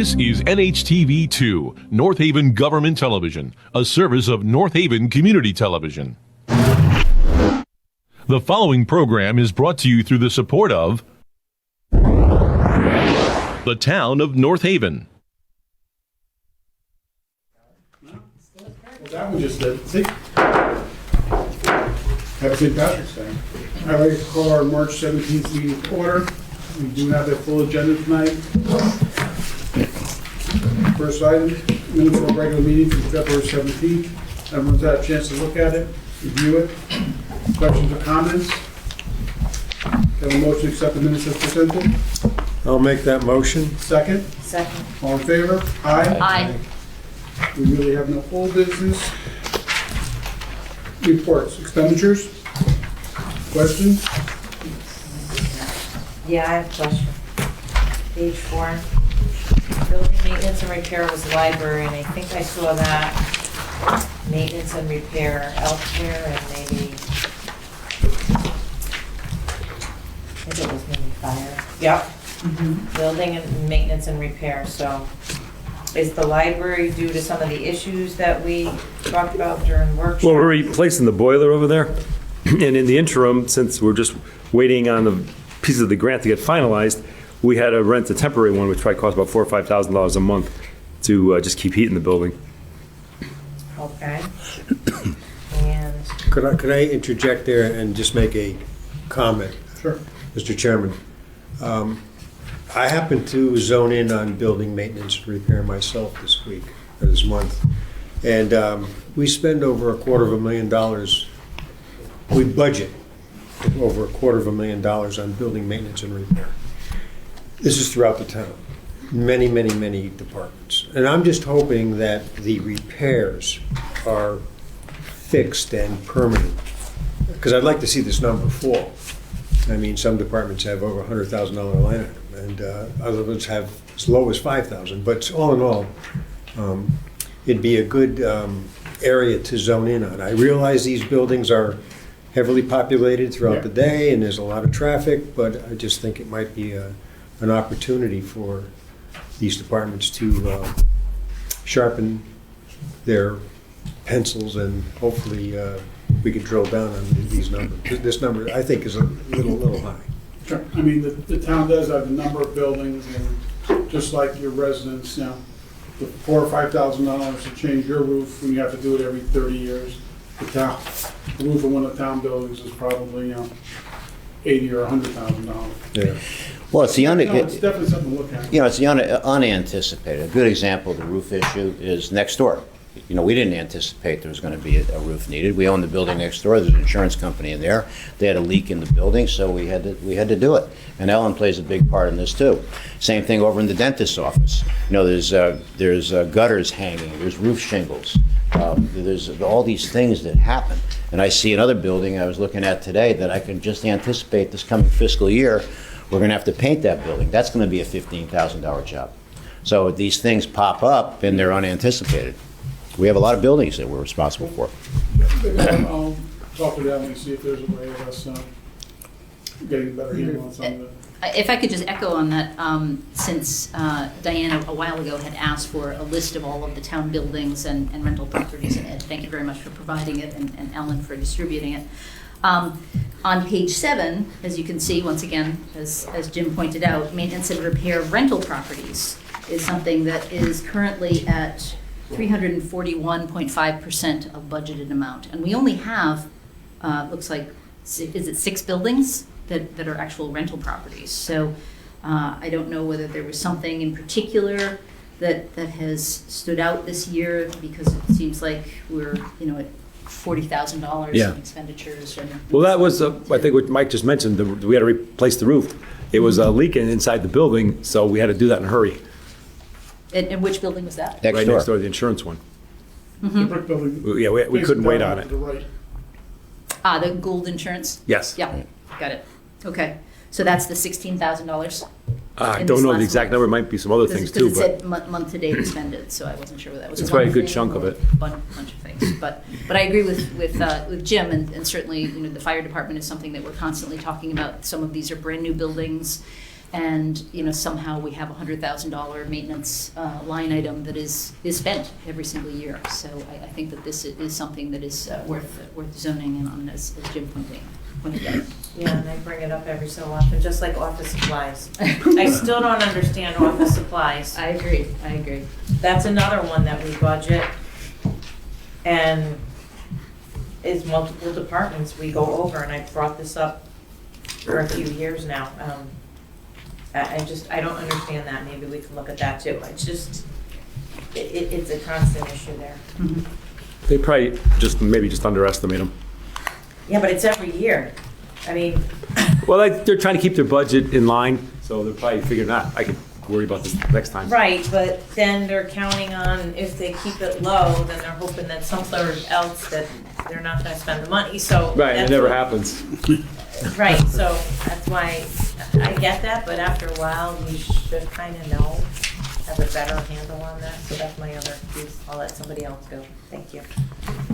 This is NHTV2, North Haven Government Television, a service of North Haven Community Television. The following program is brought to you through the support of the town of North Haven. Well, that one just did. See? Happy St. Patrick's Day. I'd like to call our March 17th meeting to order. We do have a full agenda tonight. First item, minutes for a regular meeting from February 17th. Everyone's had a chance to look at it, review it. Questions or comments? Have a motion to accept the minutes as presented? I'll make that motion. Second? Second. All in favor? Aye. Aye. We really have no old business. Reports, expenditures? Questions? Yeah, I have a question. Page 4. Building maintenance and repair was library, and I think I saw that. Maintenance and repair elsewhere, and maybe, I think it was maybe fire. Yep. Building and maintenance and repair, so is the library due to some of the issues that we talked about during workshop? Well, we're replacing the boiler over there, and in the interim, since we're just waiting on the piece of the grant to get finalized, we had to rent a temporary one, which probably cost about $4,000 or $5,000 a month to just keep heating the building. Okay. And, Could I interject there and just make a comment, Sure. Mr. Chairman? I happen to zone in on building maintenance and repair myself this week, or this month. And we spend over $250,000. We budget over $250,000 on building maintenance and repair. This is throughout the town, many, many, many departments. And I'm just hoping that the repairs are fixed and permanent, because I'd like to see this number fall. I mean, some departments have over $100,000 line item, and other ones have as low as $5,000. But all in all, it'd be a good area to zone in on. I realize these buildings are heavily populated throughout the day, and there's a lot of traffic, but I just think it might be an opportunity for these departments to sharpen their pencils, and hopefully we can drill down on these numbers. This number, I think, is a little high. Sure. I mean, the town does have a number of buildings, and just like your residents, you know, the $4,000 or $5,000 to change your roof when you have to do it every 30 years. The roof of one of the town buildings is probably, you know, $80,000 or $100,000. Yeah. Well, it's the It's definitely something to look at. you know, it's the unanticipated. A good example of the roof issue is next door. You know, we didn't anticipate there was going to be a roof needed. We own the building next door. There's an insurance company in there. They had a leak in the building, so we had to do it. And Ellen plays a big part in this too. Same thing over in the dentist's office. You know, there's gutters hanging. There's roof shingles. There's all these things that happen. And I see another building I was looking at today that I can just anticipate this coming fiscal year. We're going to have to paint that building. That's going to be a $15,000 job. So these things pop up and they're unanticipated. We have a lot of buildings that we're responsible for. I'll talk to them and see if there's a way of us getting a better handle on some of it. If I could just echo on that, since Diana a while ago had asked for a list of all of the town buildings and rental properties, and Ed, thank you very much for providing it, and Ellen for distributing it. On page 7, as you can see, once again, as Jim pointed out, maintenance and repair rental properties is something that is currently at 341.5% of budgeted amount. And we only have, looks like, is it 6 buildings that are actual rental properties? So I don't know whether there was something in particular that has stood out this year, because it seems like we're, you know, at $40,000 in expenditures. Well, that was, I think what Mike just mentioned, we had to replace the roof. It was leaking inside the building, so we had to do that in a hurry. And which building was that? Next Right door. next door to the insurance one. The brick building. Yeah, we couldn't wait on To it. the right. The Gould Insurance? Yes. Yeah, got it. Okay, so that's the $16,000? I in don't this know the last exact one? number. It might be some other things too, Because it but said month to date expended, so I wasn't sure whether that was It's one probably a good thing chunk of or it. a bunch of things. But I agree with Jim, and certainly, you know, the fire department is something that we're constantly talking about. Some of these are brand new buildings and, somehow we have a $100,000 maintenance line item that is spent every single year. So I think that this is something that is worth zoning in on, as Jim pointed out. Yeah, and I bring it up every so often, just like office supplies. I still don't understand office supplies. I agree. That's another one that we budget, and is multiple departments we go over, and I've brought this up for a few years now. I don't understand that. Maybe we can look at that too. It's just, it's a constant issue there. They probably maybe just underestimate them. Yeah, but it's every year. I mean, Well, they're trying to keep their budget in line, so they're probably figuring out, I could worry about this next time. right, but then they're counting on, if they keep it low, then they're hoping that somewhere else that they're not gonna spend the money, so. Right, it that's never what- happens. Right, so that's why, I get that, but after a while, we should kind of know, have a better handle on that, so that's my other piece. I'll let somebody else go. Thank you.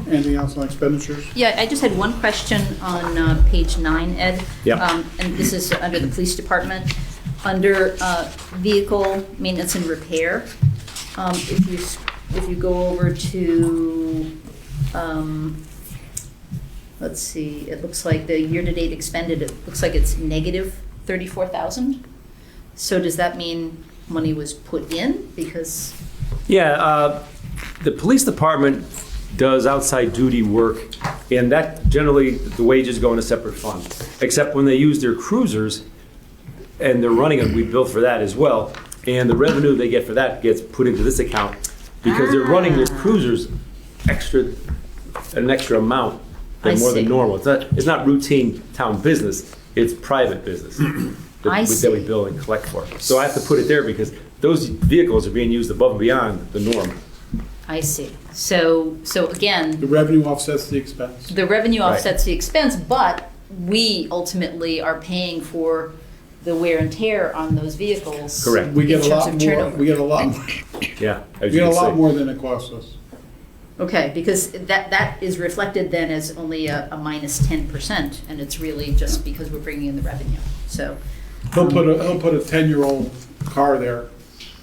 Anything else on expenditures? Yeah, I just had one question on page 9, Ed. Yeah. And this is under the police department. Under vehicle maintenance and repair, if you go over to, let's see, it looks like the year-to-date expended, it looks like it's negative 34,000. So does that mean money was put in? Because, Yeah, the police department does outside duty work, and that generally, the wages go in a separate fund. Except when they use their cruisers, and they're running it, we bill for that as well. And the revenue they get for that gets put into this account, because they're running their cruisers an extra amount I than more than see. normal. It's not routine town business, it's private business I that we see. bill and collect for. So I have to put it there because those vehicles are being used above and beyond the norm. I see. So again, The revenue offsets the expense. the revenue Right. offsets the expense, but we ultimately are paying for the wear and tear on those vehicles. Correct. We get in a terms lot of more, turnover. we get a lot, more- Yeah. we as you get a can lot see. more than it costs us. Okay, because that is reflected then as only a minus 10%, and it's really just because we're bringing in the revenue, so. He'll put a 10-year-old car there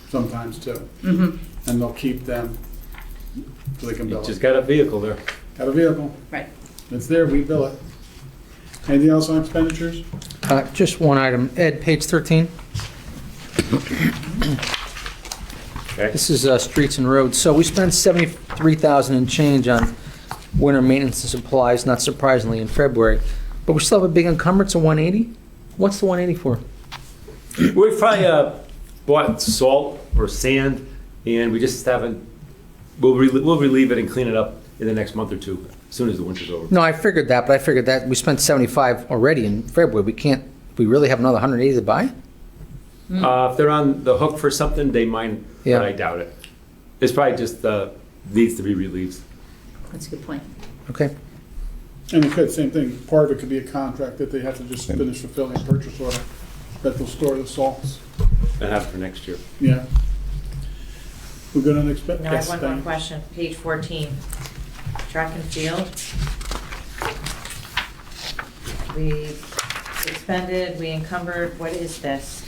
sometimes too, Mhm. and they'll keep them so they can You bill just it. got a vehicle there. Got a vehicle, Right. it's there, we bill it. Anything else on expenditures? Just one item. Ed, page 13. Okay. This is streets and roads. So we spent 73,000 and change on winter maintenance and supplies, not surprisingly, in February. But we still have a big encumbrance of 180? What's the 180 for? We've probably bought salt or sand, and we just haven't, we'll relieve it and clean it up in the next month or two, as soon as the winter's over. No, I figured that, but I figured that we spent 75 already in February. We really have another 180 to buy? If they're on the hook for something, they might, Yeah. but I doubt it. It's probably just needs to be relieved. That's a good point. Okay. And it could, same thing, part of it could be a contract that they have to just finish fulfilling a purchase order, that they'll store the salts, And have it for next year. yeah. We're good on expense? Now I have one more question, page 14, track and field. We expended, we encumbered, what is this?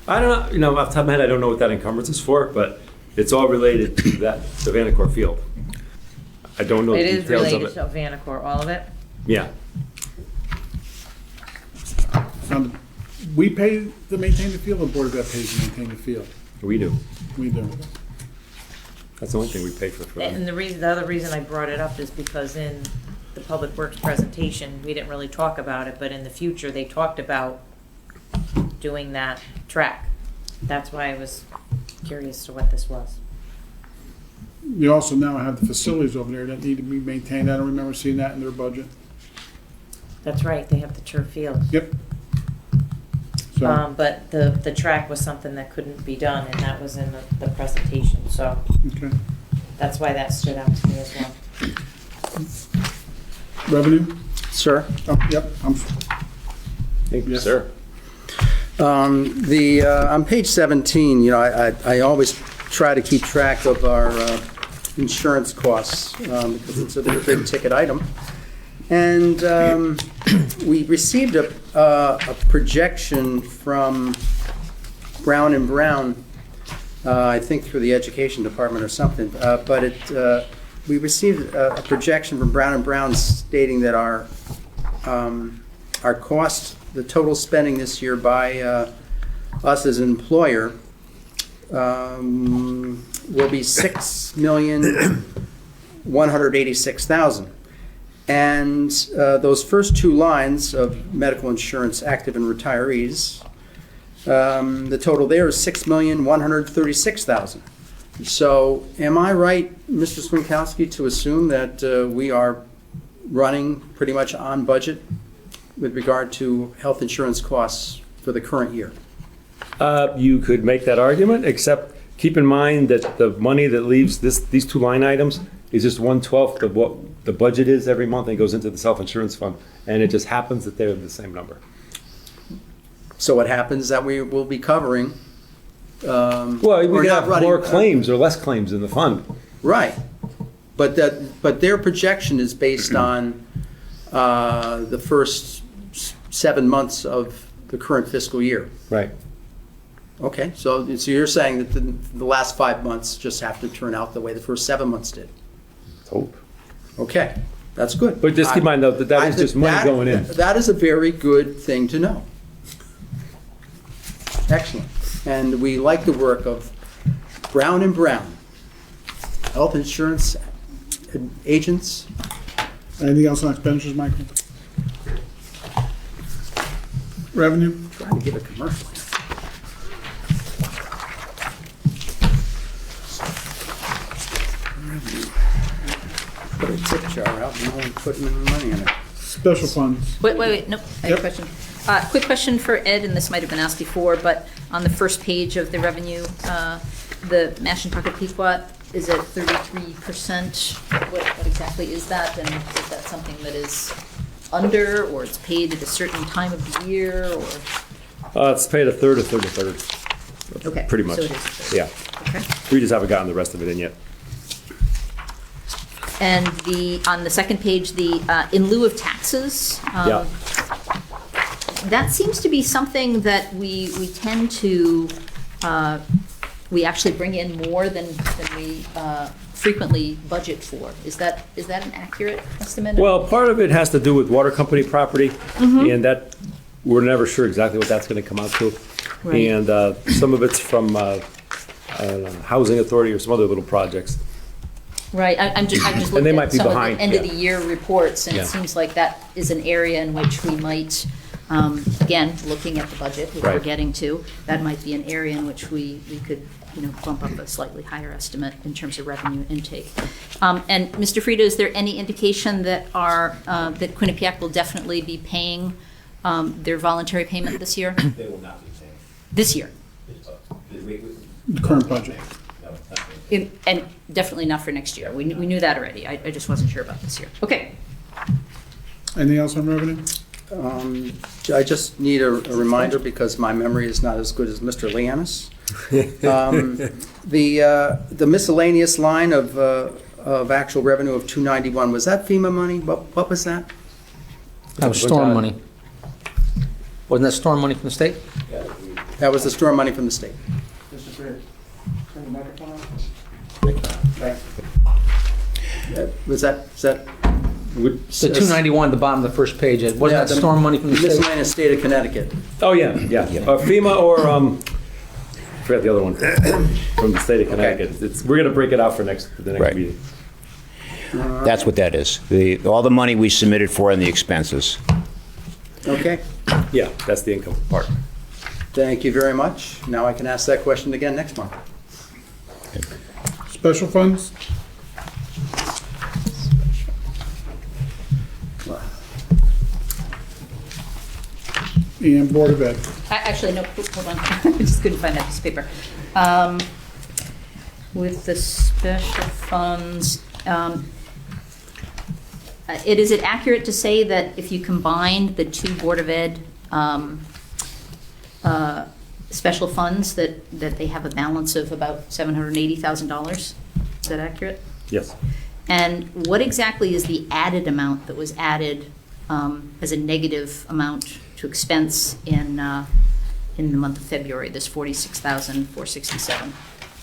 I don't know, off the top of my head, I don't know what that encumbrance is for, but it's all related to that, the Vanacore field. I don't know the It is details of related it. to Vanacore, all of it? Yeah, We pay to maintain the field, or Board of Ed pays to maintain the field? we do. We do. That's the only thing we pay for them. And the other reason I brought it up is because in the Public Works presentation, we didn't really talk about it, but in the future, they talked about doing that track. That's why I was curious to what this was. You also now have the facilities over there that need to be maintained. I don't remember seeing that in their budget. That's right, they have the turf field. Yep. So, But the track was something that couldn't be done, and that was in the presentation, so okay. that's why that stood out to me as well. Revenue? Sir? Oh, yep, Thank you, Yes. sir. On page 17, I always try to keep track of our insurance costs because it's a big ticket item. And we received a projection from Brown and Brown, I think through the Education Department or something, but we received a projection from Brown and Brown stating that our cost, the total spending this year by us as an employer, will be $6,186,000. And those first two lines of medical insurance, active and retirees, the total there is $6,136,000. So am I right, Mr. Swinkowski, to assume that we are running pretty much on budget with regard to health insurance costs for the current year? You could make that argument, except keep in mind that the money that leaves these two line items is just 1/12 of what the budget is every month and goes into the self-insurance fund. And it just happens that they're the same number. So what happens is that we will be covering. Well, or we not have running- more claims or less claims in the fund. Right. But their projection is based on the first 7 months of the current fiscal year. Right. Okay, so you're saying that the last 5 months just have to turn out the way the first 7 months did. Let's hope. Okay, that's good. But just keep in mind, though, that is just money going in. That is a very good thing to know. Excellent. And we like the work of Brown and Brown, health insurance agents. Anything else on expenditures, Michael? Revenue? Trying to give a commercial. Put a tip jar out and no one putting any money in it. Special funds. Wait, nope, I have a Yep. question. Quick question for Ed, and this might have been asked before, but on the first page of the revenue, the Mashantucket Pequot is at 33%. What exactly is that? And is that something that is under, or it's paid at a certain time of the year, or? It's paid a third. Okay. Pretty much. So it is a third. Yeah. Okay. We just haven't gotten the rest of it in yet. And on the second page, in lieu of taxes. Yeah. That seems to be something that we tend to, we actually bring in more than we frequently budget for. Is that an accurate estimate? Well, part of it has to do with water company property, and that, we're never sure exactly what that's going to come out to. Right. And some of it's from Housing Authority or some other little projects. Right, I'm just And looking they might at be some of the behind, end of yeah. the year reports, and Yeah. it seems like that is an area in which we might, again, looking at the budget, which we're Right. getting to, that might be an area in which we could, bump up a slightly higher estimate in terms of revenue intake. And Mr. Frida, is there any indication that that Quinnipiac will definitely be paying their voluntary payment this year? They will not be paying. This year? The current budget. And definitely not for next year. We knew that already. I just wasn't sure about this year. Okay. Anything else on revenue? I just need a reminder, because my memory is not as good as Mr. Lianis. The miscellaneous line of actual revenue of 291, was that FEMA money? What was that? That was storm money. Wasn't that storm money from the state? That was the storm money from the state. Was that? The 291 at the bottom of the first page, Ed. Wasn't that storm money from the state? Miscellaneous state of Connecticut. Oh, yeah. FEMA or, I forgot the other one, from the state of Connecticut. We're going to break it out for the next Right. meeting. That's what that is. All the money we submitted for and the expenses. Okay, Yeah, that's the income part. thank you very much. Now I can ask that question again next month. Special funds? And Board of Ed. Actually, no, hold on. I just couldn't find that piece of paper. With the special funds, is it accurate to say that if you combine the two Board of Ed special funds, that they have a balance of about $780,000? Is that accurate? Yes. And what exactly is the added amount that was added as a negative amount to expense in the month of February, this $46,467?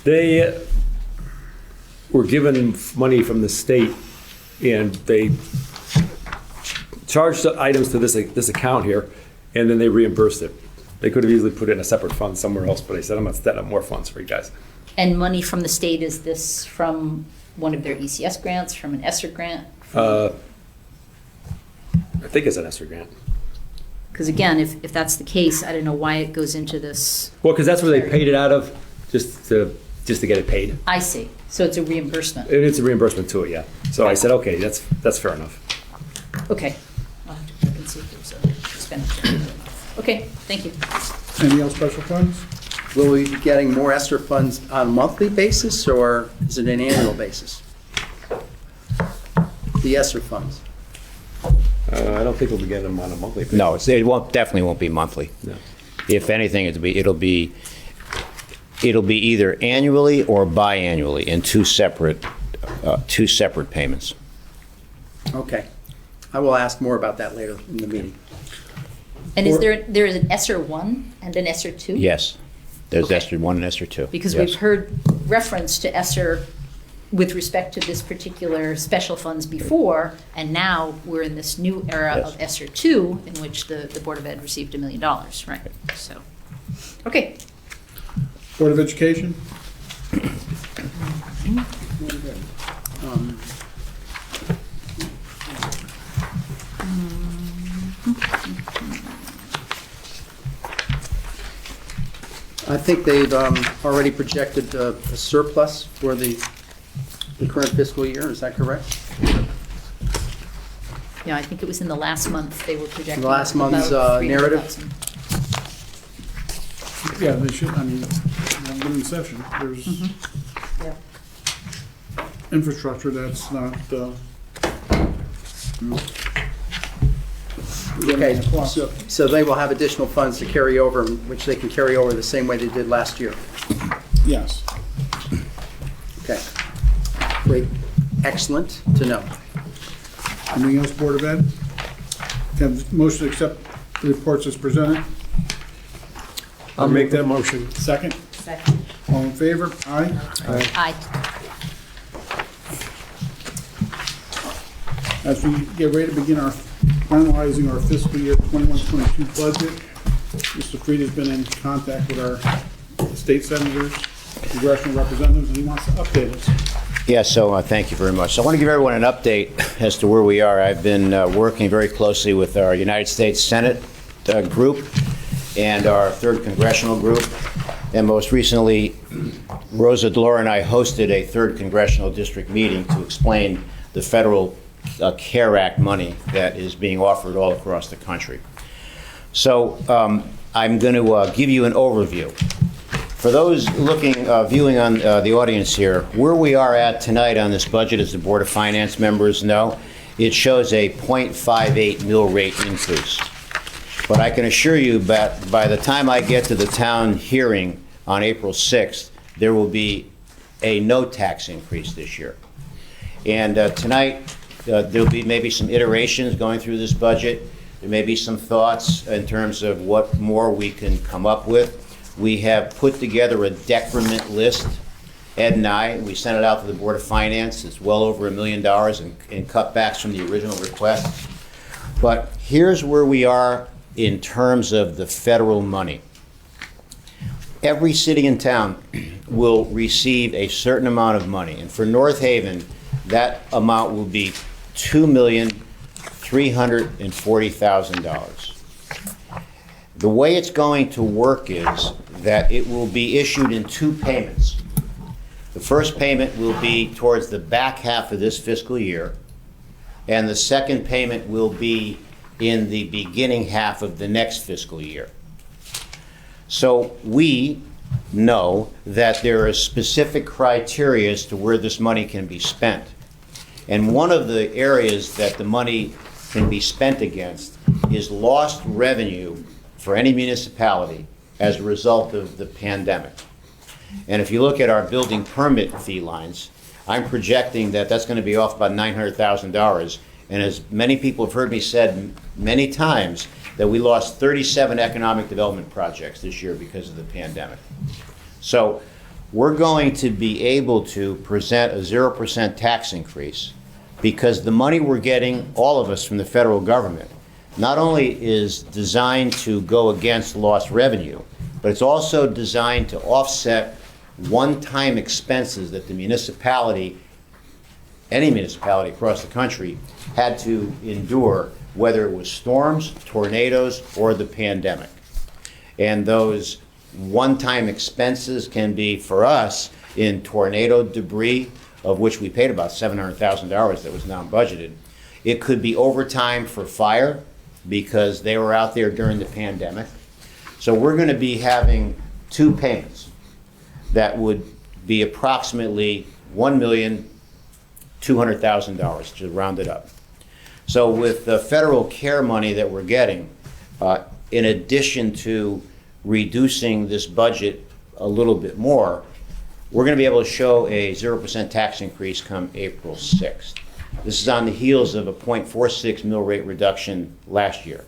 They were given money from the state, and they charged the items to this account here, and then they reimbursed it. They could have easily put it in a separate fund somewhere else, but they said, I'm going to set up more funds for you guys. And money from the state, is this from one of their ECS grants, from an ESSER grant? I think it's an ESSER grant. Because again, if that's the case, I don't know why it goes into this. Well, because that's where they paid it out of, just to get it paid. I see. So it's a reimbursement. And it's a reimbursement to it, yeah. So I said, okay, that's fair enough. Okay. I'll have to check and see if there's an expenditure. Okay, thank you. Anything else special funds? Will we be getting more ESSER funds on a monthly basis, or is it an annual basis? The ESSER funds. I don't think we'll be getting them on a monthly basis. No, definitely won't be monthly. No. If anything, it'll be either annually or biannually in two separate payments. Okay. I will ask more about that later in the meeting. And is there is an ESSER 1 and an ESSER 2? Yes, there's Okay. ESSER 1 and ESSER 2. Because Yes. we've heard reference to ESSER with respect to this particular special funds before, and now we're in this new era Yes. of ESSER 2, in which the Board of Ed received $1 million, right? So, okay. Board of Education? I think they've already projected a surplus for the current fiscal year, is that correct? Yeah, I think it was in the last month they were projecting. The last month's, about narrative? 300,000. Yeah, they should, I mean, one good in session, there's Yeah. infrastructure that's not, Okay, so they will have additional funds to carry over, which they can carry over the same way they did last year. yes. Okay. Great. Excellent to know. Anything else, Board of Ed? Have motion to accept the reports as presented? I'll make that motion. Second? Second. All in favor? Aye. Aye. As we get ready to begin finalizing our fiscal year 21-22 budget, Mr. Fried has been in contact with our state senators, congressional representatives, and he wants to update us. Yeah, so thank you very much. So I want to give everyone an update as to where we are. I've been working very closely with our United States Senate group and our 3rd Congressional group. And most recently, Rosa DeLauro and I hosted a 3rd Congressional District meeting to explain the federal CARE Act money that is being offered all across the country. So I'm going to give you an overview. For those viewing on the audience here, where we are at tonight on this budget, as the Board of Finance members know, it shows a 0.58 mill rate increase. But I can assure you that by the time I get to the town hearing on April 6th, there will be a no tax increase this year. And tonight, there'll be maybe some iterations going through this budget. There may be some thoughts in terms of what more we can come up with. We have put together a decrement list, Ed and I. We sent it out to the Board of Finance. It's well over $1 million in cutbacks from the original request. But here's where we are in terms of the federal money. Every city and town will receive a certain amount of money. And for North Haven, that amount will be $2,340,000. The way it's going to work is that it will be issued in 2 payments. The first payment will be towards the back half of this fiscal year, and the second payment will be in the beginning half of the next fiscal year. So we know that there are specific criteria as to where this money can be spent. And one of the areas that the money can be spent against is lost revenue for any municipality as a result of the pandemic. And if you look at our building permit fee lines, I'm projecting that that's going to be off about $900,000. And as many people have heard me said many times, that we lost 37 economic development projects this year because of the pandemic. So we're going to be able to present a 0% tax increase because the money we're getting, all of us, from the federal government, not only is designed to go against lost revenue, but it's also designed to offset one-time expenses that the municipality, any municipality across the country, had to endure, whether it was storms, tornadoes, or the pandemic. And those one-time expenses can be, for us, in tornado debris, of which we paid about $700,000 that was non-budgeted. It could be overtime for fire, because they were out there during the pandemic. So we're going to be having two payments that would be approximately $1,200,000, to round it up. So with the federal care money that we're getting, in addition to reducing this budget a little bit more, we're going to be able to show a 0% tax increase come April 6th. This is on the heels of a 0.46 mill rate reduction last year.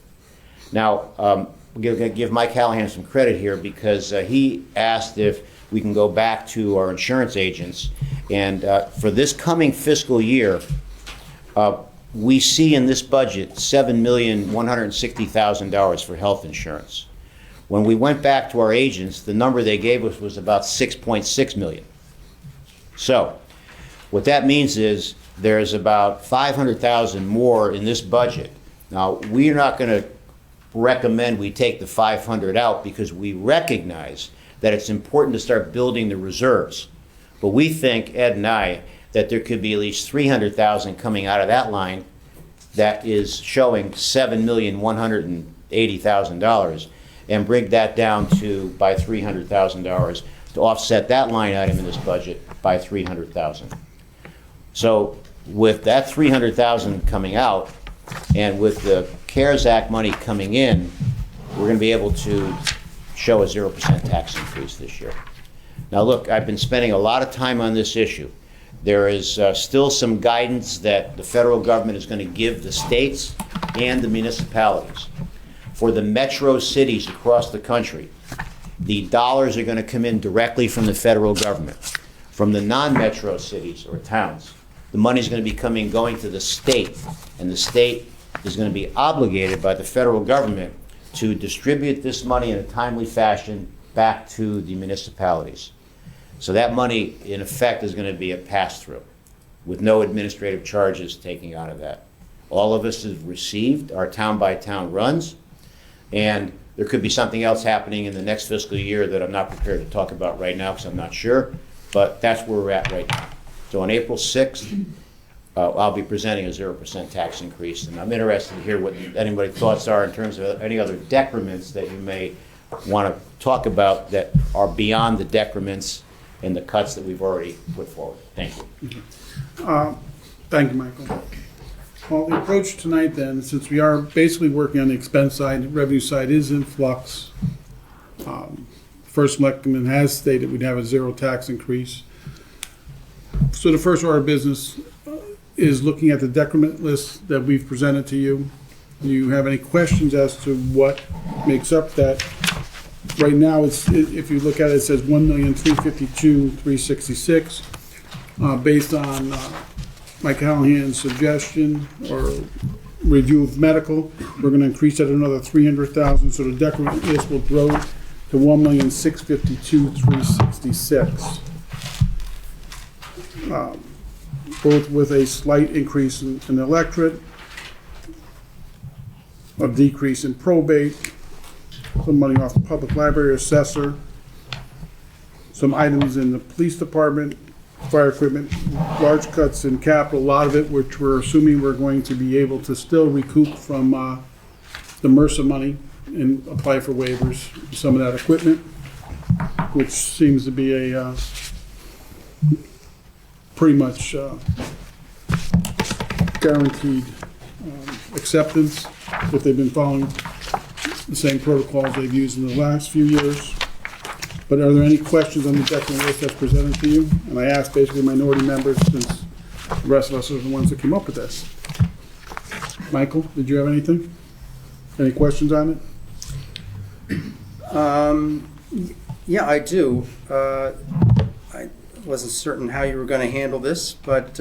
Now, I'm going to give Mike Callahan some credit here because he asked if we can go back to our insurance agents. And for this coming fiscal year, we see in this budget $7,160,000 for health insurance. When we went back to our agents, the number they gave us was about $6.6 million. So what that means is there's about $500,000 more in this budget. Now, we're not going to recommend we take the 500 out because we recognize that it's important to start building the reserves. But we think, Ed and I, that there could be at least $300,000 coming out of that line that is showing $7,180,000, and bring that down to by $300,000 to offset that line item in this budget by $300,000. So with that $300,000 coming out, and with the CARES Act money coming in, we're going to be able to show a 0% tax increase this year. Now look, I've been spending a lot of time on this issue. There is still some guidance that the federal government is going to give the states and the municipalities. For the metro cities across the country, the dollars are going to come in directly from the federal government. From the non-metro cities or towns, the money is going to be going to the state, and the state is going to be obligated by the federal government to distribute this money in a timely fashion back to the municipalities. So that money, in effect, is going to be a pass-through with no administrative charges taking out of that. All of us have received our town-by-town runs, and there could be something else happening in the next fiscal year that I'm not prepared to talk about right now because I'm not sure, but that's where we're at right now. So on April 6th, I'll be presenting a 0% tax increase, and I'm interested to hear what anybody's thoughts are in terms of any other decrements that you may want to talk about that are beyond the decrements and the cuts that we've already put forward. Thank you. Thank you, Michael. Well, the approach tonight then, since we are basically working on the expense side, the revenue side is in flux. First Selectman has stated we'd have a zero tax increase. So the first order of business is looking at the decrement list that we've presented to you. Do you have any questions as to what makes up that? Right now, if you look at it, it says $1,352,366. Based on Mike Callahan's suggestion or review of medical, we're going to increase that another $300,000. So the decrement list will grow to $1,652,366. Both with a slight increase in the electorate, a decrease in probate, some money off the public library assessor, some items in the police department, fire equipment, large cuts in capital, a lot of it which we're assuming we're going to be able to still recoup from the MRSA money and apply for waivers, some of that equipment, which seems to be a pretty much guaranteed acceptance if they've been following the same protocols they've used in the last few years. But are there any questions on the decking list that's presented to you? And I asked basically minority members, since the rest of us are the ones that came up with this. Michael, did you have anything? Any questions on it? Yeah, I do. I wasn't certain how you were going to handle this, but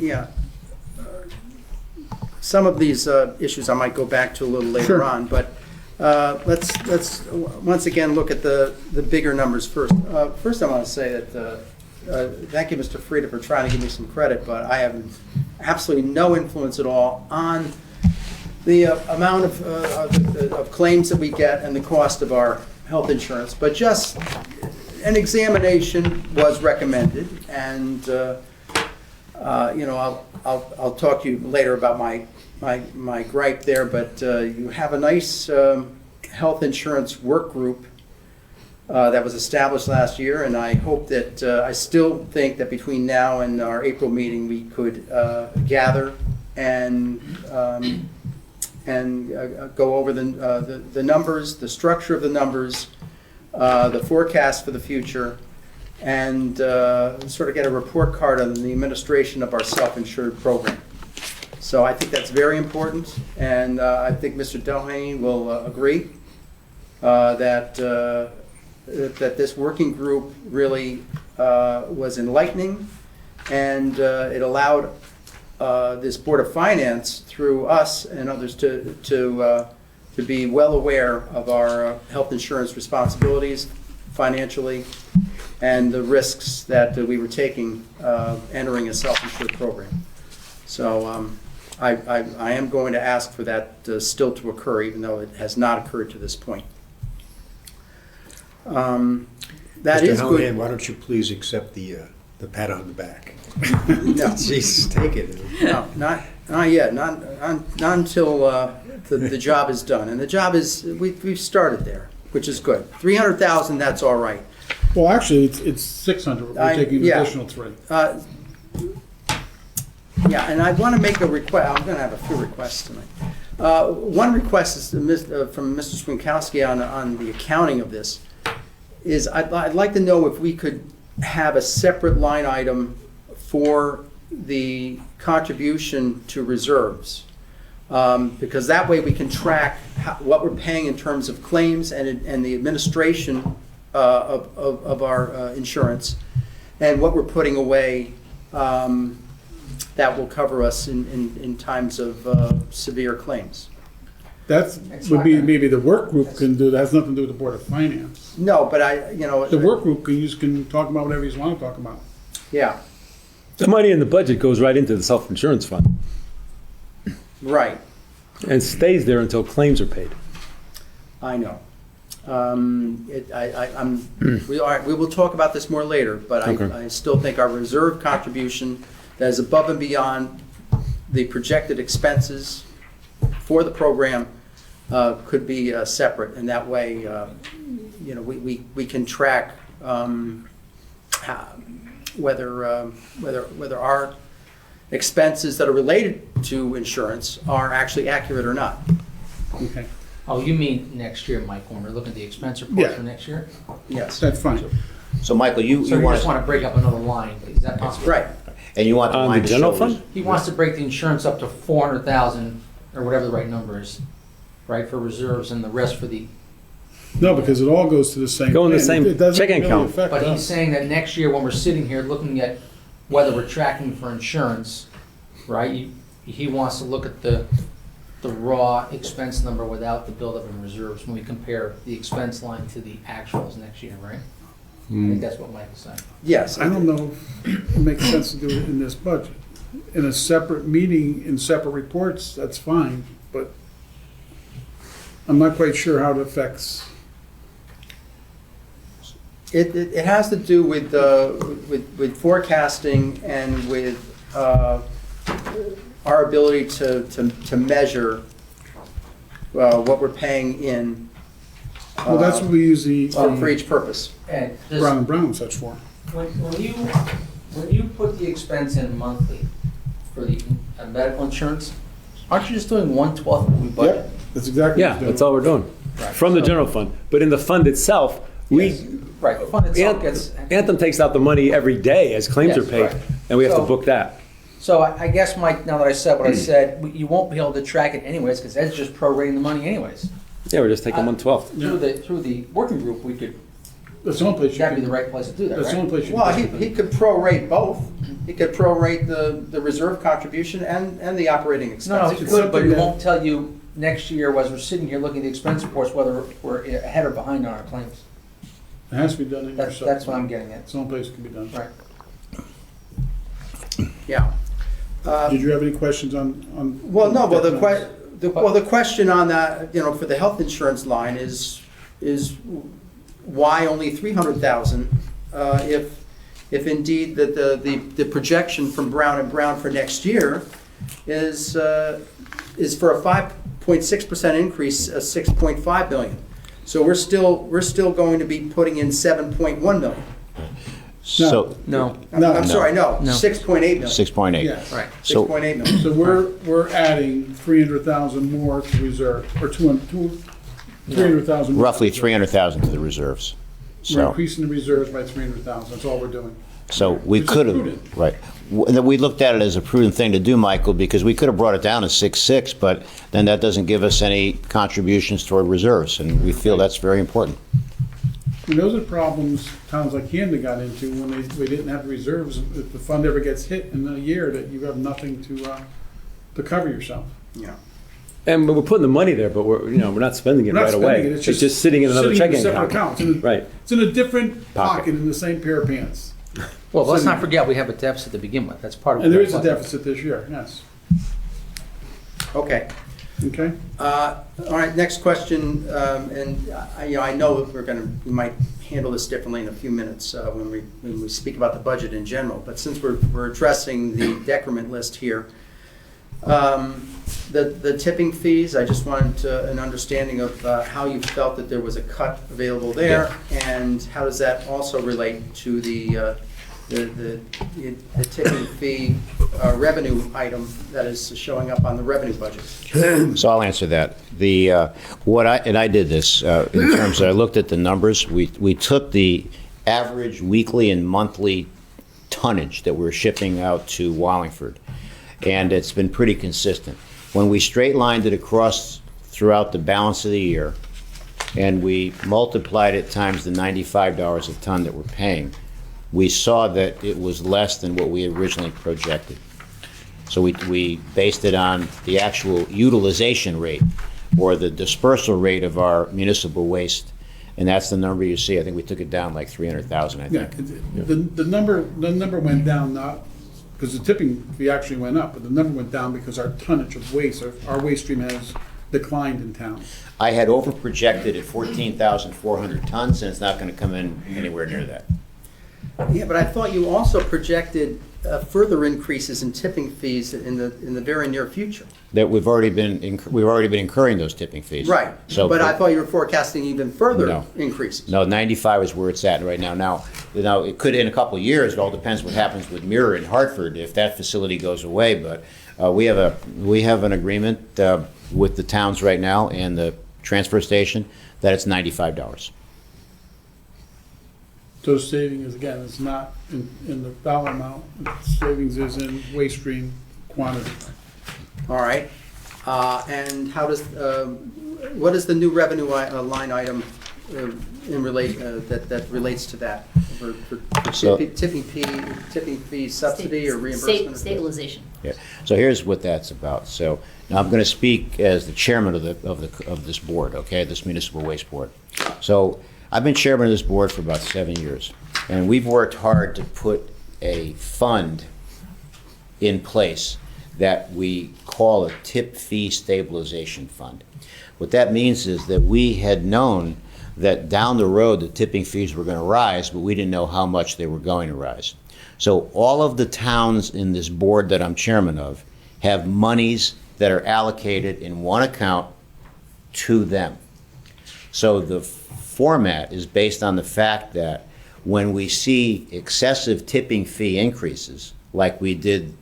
yeah. Some of these issues I might go back to a little later Sure. on, but let's once again look at the bigger numbers first. First, I want to say that thank you, Mr. Frieda, for trying to give me some credit, but I have absolutely no influence at all on the amount of claims that we get and the cost of our health insurance. But just an examination was recommended, and I'll talk to you later about my gripe there. But you have a nice health insurance work group that was established last year, and I hope that I still think that between now and our April meeting we could gather and go over the numbers, the structure of the numbers, the forecast for the future, and sort of get a report card on the administration of our self-insured program. So I think that's very important, and I think Mr. Doheny will agree that this working group really was enlightening, and it allowed this Board of Finance, through us and others, to be well aware of our health insurance responsibilities financially and the risks that we were taking entering a self-insured program. So I am going to ask for that still to occur, even though it has not occurred to this point. That Mr. is Hallahan, good. why don't you please accept the pat on the back? No. Jesus, take it. No, not yet. Not until the job is done. And the job is, we've started there, which is good. 300,000, that's all right. Well, actually, it's 600. We're taking an yeah. additional 3. Yeah, and I want to make a request. I'm going to have a few requests tonight. One request is from Mr. Swinkowski on the accounting of this. Is I'd like to know if we could have a separate line item for the contribution to reserves, because that way we can track what we're paying in terms of claims and the administration of our insurance, and what we're putting away that will cover us in times of severe claims. That would be, maybe the work group can do, that has nothing to do with the Board of Finance. No, but The work group can talk about whatever you want to talk about. Yeah, The money in the budget goes right into the self-insurance fund right. and stays there until claims are paid. I know. We will talk about this more later, but Okay. I still think our reserve contribution that is above and beyond the projected expenses for the program could be separate, and that way, we can track whether our expenses that are related to insurance are actually accurate or not. Okay, Oh, you mean next year, Mike, when we're looking at the expense report Yeah. for next year? Yes, that's fine. So Michael, you So you want just want to break up another line, is that possible? right. and you want the On line the to general show fund? He wants to break the insurance up to 400,000, or whatever the right number is, right, for reserves, and the rest for the, No, because it all goes to the same. Go in the thing. same It doesn't checking really account. affect but he's us. saying that next year, when we're sitting here looking at whether we're tracking for insurance, right, he wants to look at the raw expense number without the buildup in reserves when we compare the expense line to the actuals next year, right? I think that's what Mike is saying. Yes. I don't know if it makes sense to do it in this budget. In a separate meeting, in separate reports, that's fine, but I'm not quite sure how it affects. It has to do with forecasting and with our ability to measure what we're paying in Well, that's what we use the for each purpose. And Brown and Brown and such for. when you put the expense in monthly for the medical insurance, aren't you just doing 1/12 of what we budget? That's exactly what Yeah, it's that's doing. all we're doing. from the general fund. But in the fund itself, Yes. Right, the fund itself gets. Anthem takes out the money every day as claims Yes, are paid, right. and we have to So- book that. So I guess, Mike, now that I said what I said, you won't be able to track it anyways, because Ed's just prorating the money anyways. Yeah, we're just taking 1/12. Through the working group, we could, That's the only place you that'd be can, the right place to do that, that's the only right? place you Well, can. he could prorate both. He could prorate the reserve contribution and the operating No, expenses. he could, but he something won't tell you next year, as we're sitting here looking at the expense reports, whether we're ahead or behind on our claims. It has to be done in your That's what I'm getting at. It's the only place it can be done. Right. Yeah. Did you have any questions on? Well, no, well, the question on that, for the health insurance line is why only 300,000? If indeed that the projection from Brown and Brown for next year is for a 5.6% increase, 6.5 billion. So we're still going to be putting in 7.1 million. So, No. I'm sorry, no, No. 6.8 million. 6.8. Yes. Right. So, 6.8 million. So we're adding 300,000 more to reserve, or 300,000. more. roughly 300,000 to the reserves. We're So, increasing the reserves by 300,000, that's all we're doing. so we Which is could have, prudent. right. We looked at it as a prudent thing to do, Michael, because we could have brought it down to 6.6, but then that doesn't give us any contributions toward reserves, and we feel that's very important. And those are problems towns like Camden got into when we didn't have reserves. If the fund ever gets hit in a year, that you have nothing to cover yourself. Yeah. And we're putting the money there, but we're not spending it We're not right spending away. it, It's just sitting in another checking separate account. It's in a- Right. It's in a different Pocket. pocket in the same pair of pants. Well, let's not forget, we have a deficit to begin with. That's part of. And there is a budget. deficit this year, yes. Okay. Okay? All right, next question, and I know that we might handle this differently in a few minutes when we speak about the budget in general, but since we're addressing the decrement list here, the tipping fees, I just wanted an understanding of how you felt that there was a cut available there, and how does that also relate to the tipping fee revenue item that is showing up on the revenue budget. So I'll answer that. I did this in terms of, I looked at the numbers. We took the average weekly and monthly tonnage that we're shipping out to Wallingford, and it's been pretty consistent. When we straight lined it across throughout the balance of the year, and we multiplied it times the $95 a ton that we're paying, we saw that it was less than what we originally projected. So we based it on the actual utilization rate or the dispersal rate of our municipal waste, and that's the number you see. I think we took it down like 300,000, I Yeah, think. the number went down not because the tipping fee actually went up, but the number went down because our tonnage of waste, our waste stream has declined in town. I had over-projected at 14,400 tons, and it's not going to come in anywhere near that. Yeah, but I thought you also projected further increases in tipping fees in the very near future. That we've already been incurring those tipping fees. Right, So, but I thought you were forecasting even further No. increases. No, 95 is where it's at right now. Now, it could in a couple of years. It all depends what happens with Mirror in Hartford if that facility goes away. But we have an agreement with the towns right now and the transfer station that it's $95. Those savings, again, is not in the dollar amount, savings is in waste stream quantity. All right, and how does, what is the new revenue line item that relates to that? For So- tipping fee subsidy or reimbursement? Stabilization. Yeah. So here's what that's about. So now I'm going to speak as the chairman of this board, okay, this municipal waste board. So I've been chairman of this board for about 7 years, and we've worked hard to put a fund in place that we call a tip fee stabilization fund. What that means is that we had known that down the road the tipping fees were going to rise, but we didn't know how much they were going to rise. So all of the towns in this board that I'm chairman of have monies that are allocated in one account to them. So the format is based on the fact that when we see excessive tipping fee increases, like we did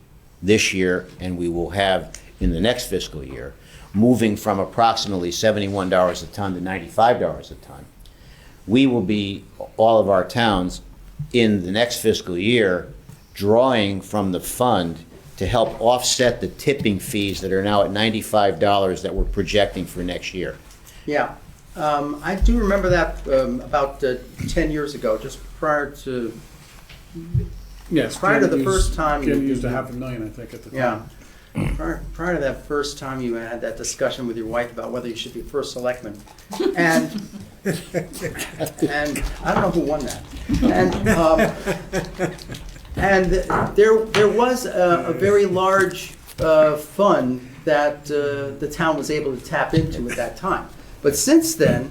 this year and we will have in the next fiscal year, moving from approximately $71 a ton to $95 a ton. We will be, all of our towns, in the next fiscal year, drawing from the fund to help offset the tipping fees that are now at $95 that we're projecting for next year. Yeah. I do remember that about 10 years ago, just prior to, Yes. prior to the Ken first time. Ken used $500,000, I think, at the time. Yeah. Prior to that first time you had that discussion with your wife about whether you should be first selectman. And, and I don't know who won that. And there was a very large fund that the town was able to tap into at that time. But since then,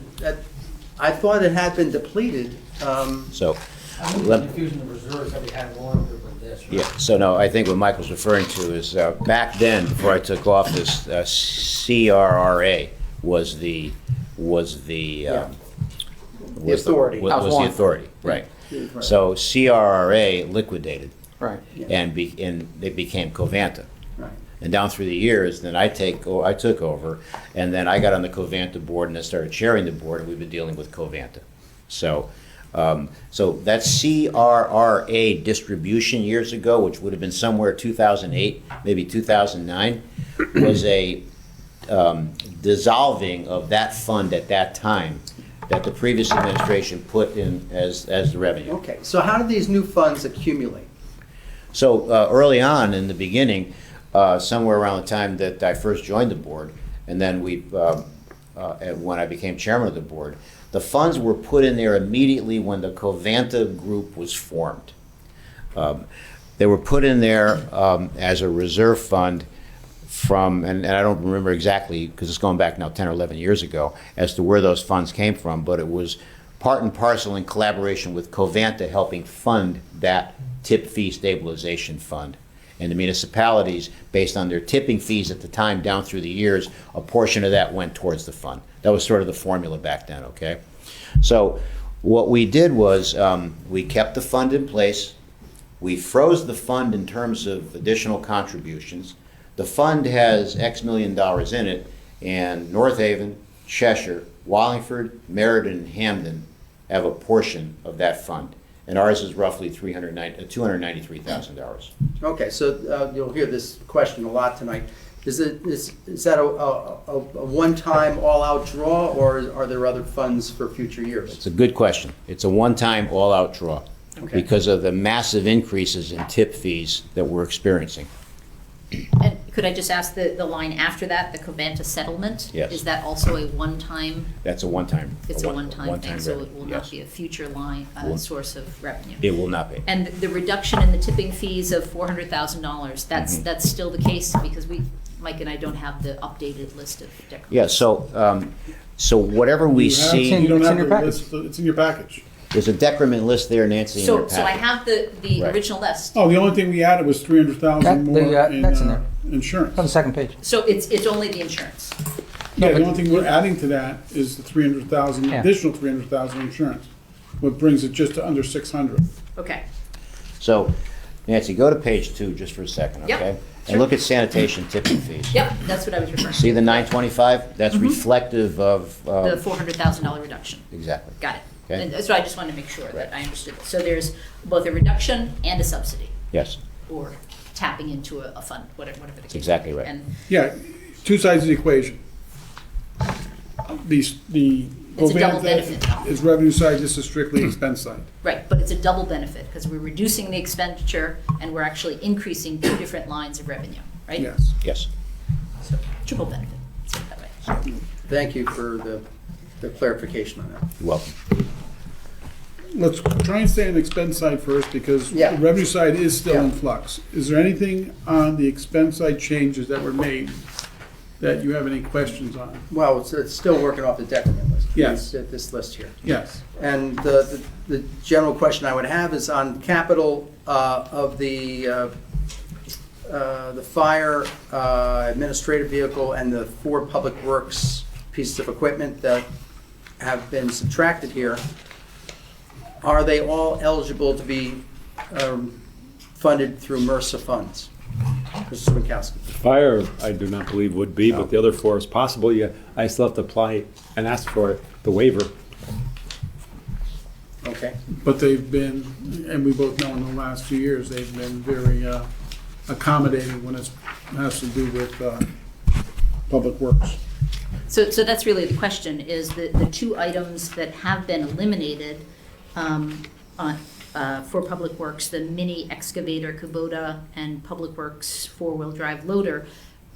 I thought it had been depleted. So, I think the infusion of reserves that we had longer with this, right? yeah, so no, I think what Michael's referring to is, back then, before I took office, CRRA was the authority. That was Was the one. authority, right. Right. So CRRA liquidated, Right. and they became Covanta. Right. And down through the years, then I took over, and then I got on the Covanta board and I started chairing the board, and we've been dealing with Covanta. So, so that CRRA distribution years ago, which would have been somewhere 2008, maybe 2009, was a dissolving of that fund at that time that the previous administration put in as the revenue. Okay, so how did these new funds accumulate? So early on in the beginning, somewhere around the time that I first joined the board, and then when I became chairman of the board, the funds were put in there immediately when the Covanta group was formed. They were put in there as a reserve fund from, and I don't remember exactly, because it's going back now 10 or 11 years ago, as to where those funds came from, but it was part and parcel in collaboration with Covanta helping fund that tip fee stabilization fund. And the municipalities, based on their tipping fees at the time down through the years, a portion of that went towards the fund. That was sort of the formula back then, okay? So what we did was we kept the fund in place. We froze the fund in terms of additional contributions. The fund has X million dollars in it, and North Haven, Cheshire, Wallingford, Meriden, and Hamden have a portion of that fund. And ours is roughly $293,000. Okay, so you'll hear this question a lot tonight. Is that a one-time all-out draw, or are there other funds for future years? It's a good question. It's a one-time, all-out draw Okay. because of the massive increases in tip fees that we're experiencing. And could I just ask the line after that, the Covanta settlement? Yes. Is that also a one-time, That's a one-time. it's a one-time thing, so revenue, it will yes. not be a future line, Won't. source of revenue? It will not be. And the reduction in the tipping fees of $400,000, that's still the case? Because Mike and I don't have the updated list of decrements. Yeah, so whatever we see, You don't It's in have your the package. list, it's in your package. there's a decrement list there, Nancy, in your So I packet. have the Right. original list. Oh, the only thing we added was 300,000 That- more that's in there. insurance. On the second page. So it's only the insurance. Yeah, but- the only thing we're adding to that is the 300,000, Yeah. additional 300,000 insurance, what brings it just to under 600. Okay. So, Nancy, go to page 2 just for a second, Yep, okay? sure. And look at sanitation tipping fees. Yep, that's what I was referring to. See the 925? That's reflective of, The $400,000 reduction. exactly. Got it. Okay. And so I just wanted to make sure that I understood. So there's both a reduction and a subsidy, Yes, or tapping into a fund, whatever the case. exactly right. And Yeah, two sides of the equation. The It's a double benefit, Covanta though. is revenue side, this is strictly expense side. right, but it's a double benefit because we're reducing the expenditure and we're actually increasing two different lines of revenue, right? Yes. Yes. So triple benefit. Let's put it that way. Thank you for the clarification on that. You're welcome. Let's try and stay on the expense side first, because Yeah. the revenue side is still in Yeah. flux. Is there anything on the expense side changes that were made that you have any questions on? Well, it's still working off the decrement list. Yes. This list here. Yes. And the general question I would have is on capital of the fire administrative vehicle and the 4 public works pieces of equipment that have been subtracted here. Are they all eligible to be funded through MRSA funds? Mr. Swinkowski. Fire, I do not believe would be, but the other four is possible. Yeah, I still have to apply and ask for the waiver. Okay. But they've been, and we both know in the last few years, they've been very accommodating when it has to do with public works. So that's really the question, is the two items that have been eliminated for Public Works, the mini excavator Kubota and Public Works four-wheel drive loader,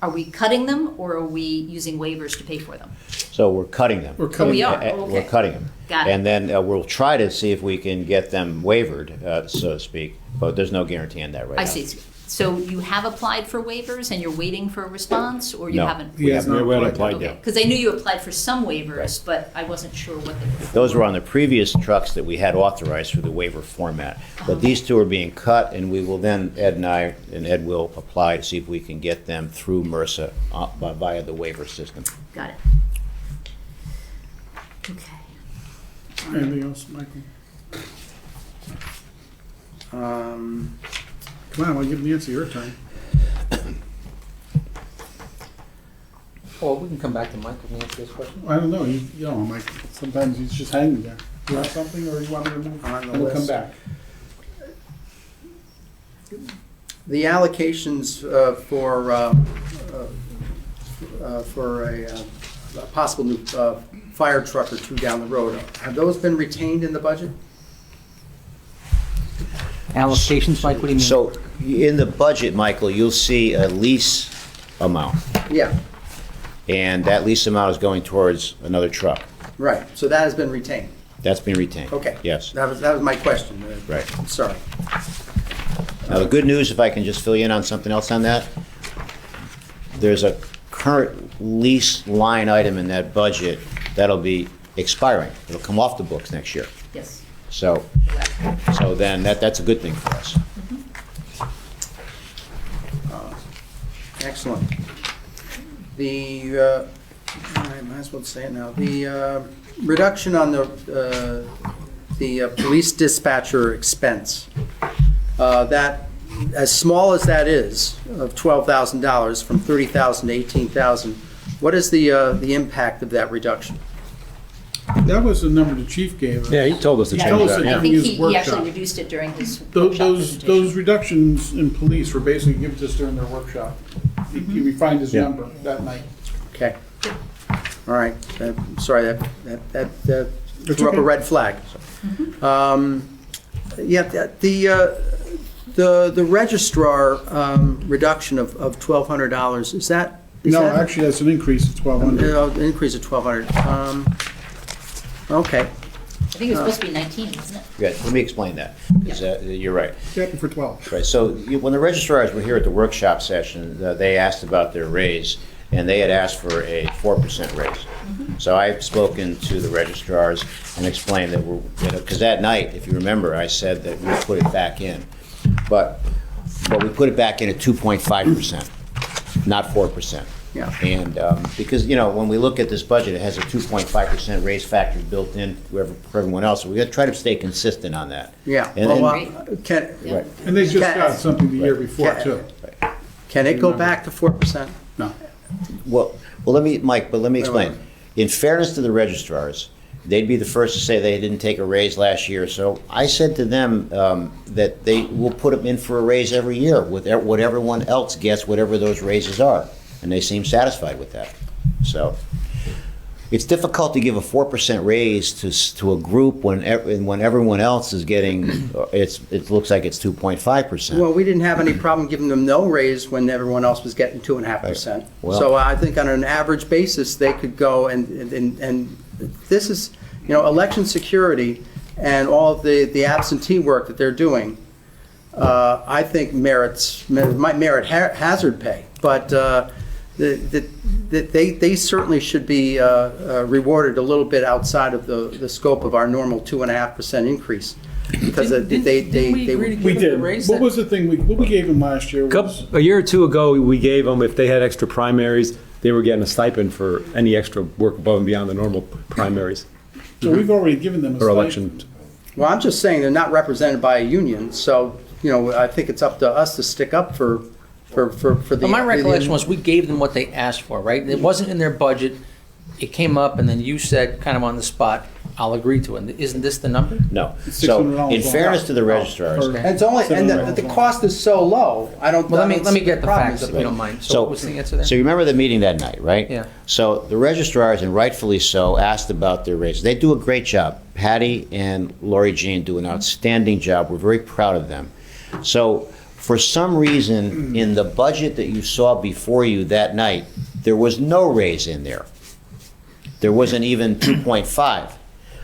are we cutting them or are we using waivers to pay for them? So we're cutting them. We're Oh, cutting we it. are? Oh, okay. We're cutting them. Got it. And then we'll try to see if we can get them waivered, so to speak, but there's no guarantee on that right now. I see. So you have applied for waivers and you're waiting for a response, or you No. haven't? He has not We haven't applied. applied Okay, yet. because I knew you applied for some waivers, but I wasn't sure what they were. Those were on the previous trucks that we had authorized through the waiver format. But these two are being cut, and we will then, Ed and Ed will apply to see if we can get them through MRSA via the waiver system. Got it. Okay. Anything else, Michael? Um, Come on, I'll give Nancy your turn. Well, we can come back to Mike if we answer this question. I don't know, you know, Mike, sometimes he's just hanging there. You have something, or you want me to move? On the And we'll come list. back. The allocations for a possible new fire truck or two down the road, have those been retained in the budget? Allocations, Mike, what do you mean? So in the budget, Michael, you'll see a lease amount, Yeah, and that lease amount is going towards another truck. right. So that has been retained. That's been retained. Okay. Yes. That was my question. Right. I'm sorry. Now, the good news, if I can just fill you in on something else on that, there's a current lease line item in that budget that'll be expiring. It'll come off the books next year. Yes. So then that's a good thing for us. Excellent. I might as well say it now. The reduction on the police dispatcher expense, that, as small as that is, of $12,000 from $30,000 to $18,000, what is the impact of that reduction? That was the number the chief gave us. Yeah, he told us to Yeah, change told us that, to I yeah. think His he workshop. actually reduced it during his Those, workshop those presentation. reductions in police were basically given to us during their workshop. He refined his Yeah. number that night. Okay. All right. Sorry, that threw up okay. a red flag. Yeah, the registrar reduction of $1,200, is that? No, actually, that's an increase of 1,200. Increase of 1,200. Okay. I think it was supposed to be 19, wasn't it? Good. Let me explain that, 'cause, you're right. Happy for 12. Right, so when the registrars were here at the workshop session, they asked about their raise, and they had asked for a 4% raise. So I've spoken to the registrars and explained that because that night, if you remember, I said that we put it back in. But we put it back in at 2.5%, not 4%. Yeah. And because, when we look at this budget, it has a 2.5% raise factor built in for everyone else. So we got to try to stay consistent on that. Yeah. And Well, then- can And they just got something the year before, too. it go back to 4%? No. Well, let me explain. In fairness to the registrars, they'd be the first to say they didn't take a raise last year. So I said to them that they will put them in for a raise every year with what everyone else gets, whatever those raises are. And they seem satisfied with that. So it's difficult to give a 4% raise to a group when everyone else is getting, it looks like it's 2.5%. Well, we didn't have any problem giving them no raise when everyone else was getting 2.5%. Right. Well- So I think on an average basis, they could go and this is, election security and all of the absentee work that they're doing, I think might merit hazard pay. But they certainly should be rewarded a little bit outside of the scope of our normal 2.5% increase. Because We did. What was the thing, what we gave him last year was, A year or two ago, we gave them, if they had extra primaries, they were getting a stipend for any extra work above and beyond the normal primaries so we've already given them a or stipend. elections. Well, I'm just saying they're not represented by a union, so, I think it's up to us to stick up for for the. But my the- recollection was we gave them what they asked for, right? It wasn't in their budget. It came up and then you said kind of on the spot, I'll agree to it. Isn't this the number? No. So $600 in fairness to the registrars, Or- And it's only, and the cost is so low, I don't. Well, I mean, let me get the problem facts is- if you don't mind. So what was the answer there? So you remember the meeting that night, right? Yeah. So the registrars, and rightfully so, asked about their raises. They do a great job. Patty and Lori Jean do an outstanding job. We're very proud of them. So for some reason, in the budget that you saw before you that night, there was no raise in there. There wasn't even 2.5.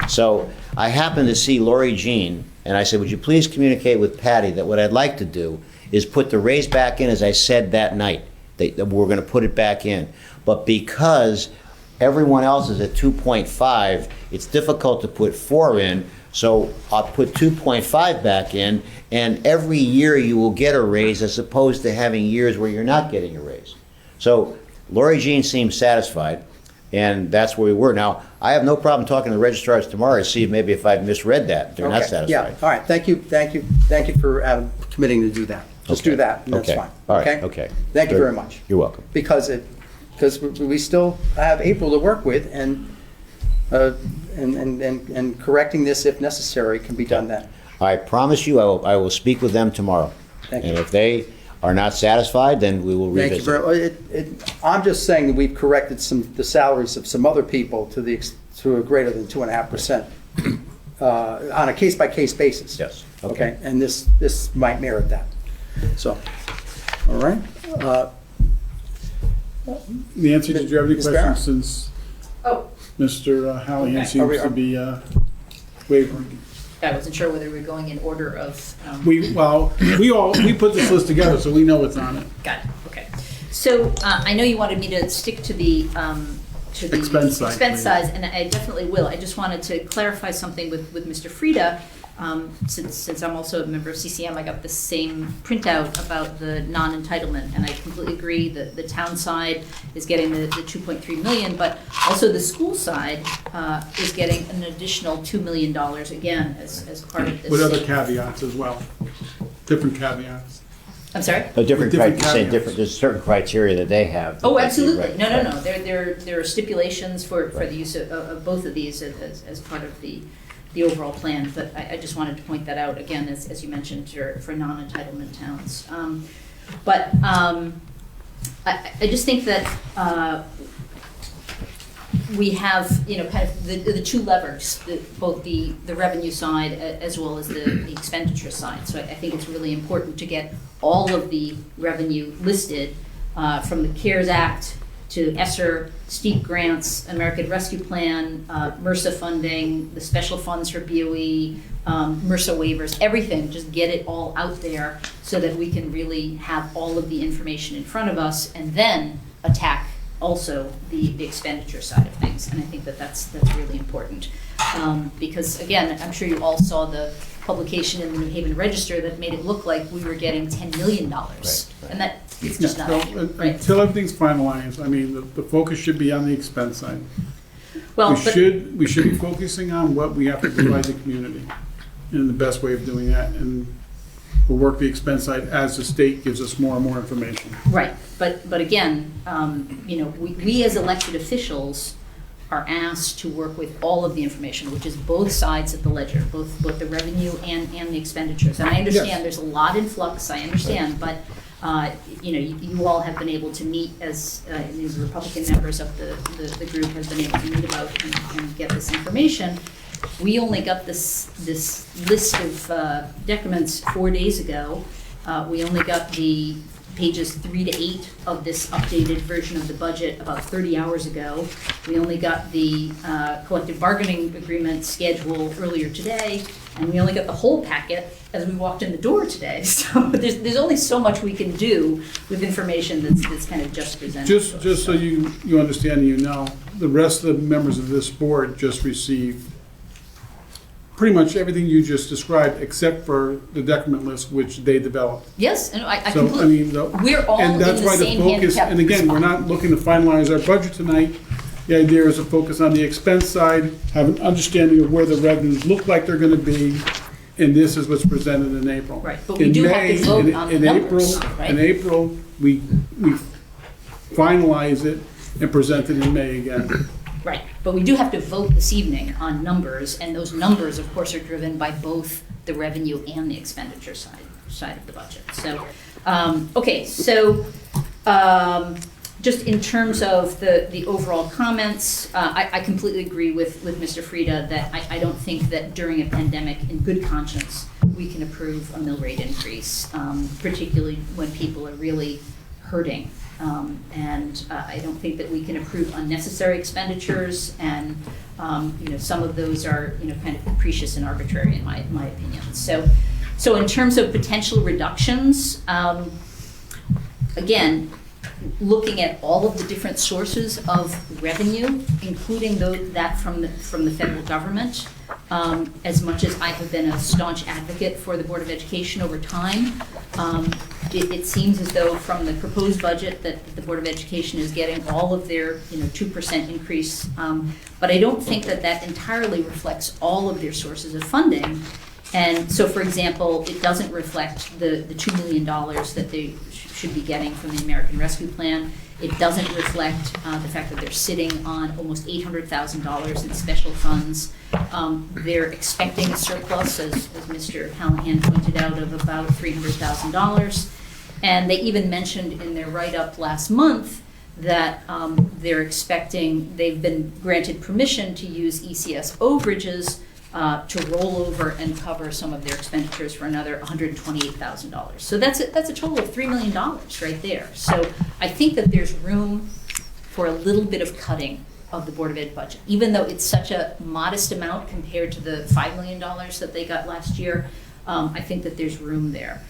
So I happened to see Lori Jean, and I said, would you please communicate with Patty that what I'd like to do is put the raise back in, as I said that night, that we're going to put it back in. But because everyone else is at 2.5, it's difficult to put 4 in, so I'll put 2.5 back in, and every year you will get a raise as opposed to having years where you're not getting a raise. So Lori Jean seemed satisfied, and that's where we were. Now, I have no problem talking to the registrars tomorrow to see maybe if I've misread that, they're not Okay, satisfied. yeah, all right, thank you for committing to do that. Just do Okay, that, and that's okay, fine, all right, okay? okay. Thank you Good. very much. You're welcome. Because we still have April to work with, and correcting this if necessary can be done then. I promise you, I will speak with them tomorrow. Thank And you. if they are not satisfied, then we will Thank you revisit. very, I'm just saying that we've corrected the salaries of some other people to a greater than 2.5%, on a case-by-case basis. Yes, Okay, and this might merit that. So, all right. Nancy, did you have any Ms. Barron? questions since Oh, Mr. Hallahan Okay. seems to be wavering? I wasn't sure whether we were going in order of. We put this list together, so we know what's on it. Got it, okay. So I know you wanted me to stick to the Expense side, expense please. size, and I definitely will. I just wanted to clarify something with Mr. Frieda. Since I'm also a member of CCM, I got the same printout about the non-entitlement, and I completely agree that the town side is getting the 2.3 million, but also the school side is getting an additional $2 million again as part of this. With other caveats as well, different caveats. I'm sorry? A different, With different different, there's certain criteria that they have. Oh, that they absolutely. rec- No. There are stipulations for the use of both of these as part of the overall plan. But I just wanted to point that out again, as you mentioned, for non-entitlement towns. I just think that we have, kind of the two levers, both the revenue side as well as the expenditure side. So I think it's really important to get all of the revenue listed, from the CARES Act to ESSER, steep grants, American Rescue Plan, MRSA funding, the special funds for BOE, MRSA waivers, everything, just get it all out there so that we can really have all of the information in front of us and then attack also the expenditure side of things. And I think that's really important. Because again, I'm sure you all saw the publication in the New Haven Register that made it look like we were getting $10 million. right. And that, it's just not So, accurate, right? until everything's finalized, I mean, the focus should be on the expense side. Well, We should be focusing on what we have to provide the community, and the best way of doing that, and we'll work the expense side as the state gives us more and more information. right, but again, we as elected officials are asked to work with all of the information, which is both sides of the ledger, both the revenue and the expenditures. And I understand Yes. there's a lot in flux, I understand, but you all have been able to meet as these Republican members of the group have been able to meet about and get this information. We only got this list of decrements 4 days ago. We only got the pages 3 to 8 of this updated version of the budget about 30 hours ago. We only got the collective bargaining agreement schedule earlier today, and we only got the whole packet as we walked in the door today. So there's only so much we can do with information that's kind of just presented. to us. Just so you understand and you know, the rest of the members of this board just received pretty much everything you just described, except for the decrement list, which they developed. Yes, and I So, completely, I mean, we're all in and that's the why the same focus, handicapped and again, we're spot. not looking to finalize our budget tonight. The idea is to focus on the expense side, have an understanding of where the revenues look like they're gonna be, and this is what's presented in April. Right, but we In do have to May- vote in- on the in numbers, April- right? In April, we finalize it and present it in May again. Right, but we do have to vote this evening on numbers, and those numbers, of course, are driven by both the revenue and the expenditure side of the budget. So, okay, so just in terms of the overall comments, I completely agree with Mr. Frieda that I don't think that during a pandemic, in good conscience, we can approve a mill rate increase, particularly when people are really hurting. And I don't think that we can approve unnecessary expenditures, and some of those are kind of capricious and arbitrary in my opinion. So in terms of potential reductions, again, looking at all of the different sources of revenue, including that from the federal government, as much as I have been a staunch advocate for the Board of Education over time, it seems as though from the proposed budget that the Board of Education is getting all of their 2% increase, but I don't think that entirely reflects all of their sources of funding. And so, for example, it doesn't reflect the $2 million that they should be getting from the American Rescue Plan. It doesn't reflect the fact that they're sitting on almost $800,000 in special funds. They're expecting a surplus, as Mr. Hallahan pointed out, of about $300,000. And they even mentioned in their write-up last month that they've been granted permission to use ECS overages to roll over and cover some of their expenditures for another $128,000. So that's a total of $3 million right there. So I think that there's room for a little bit of cutting of the Board of Ed budget, even though it's such a modest amount compared to the $5 million that they got last year. I think that there's room there.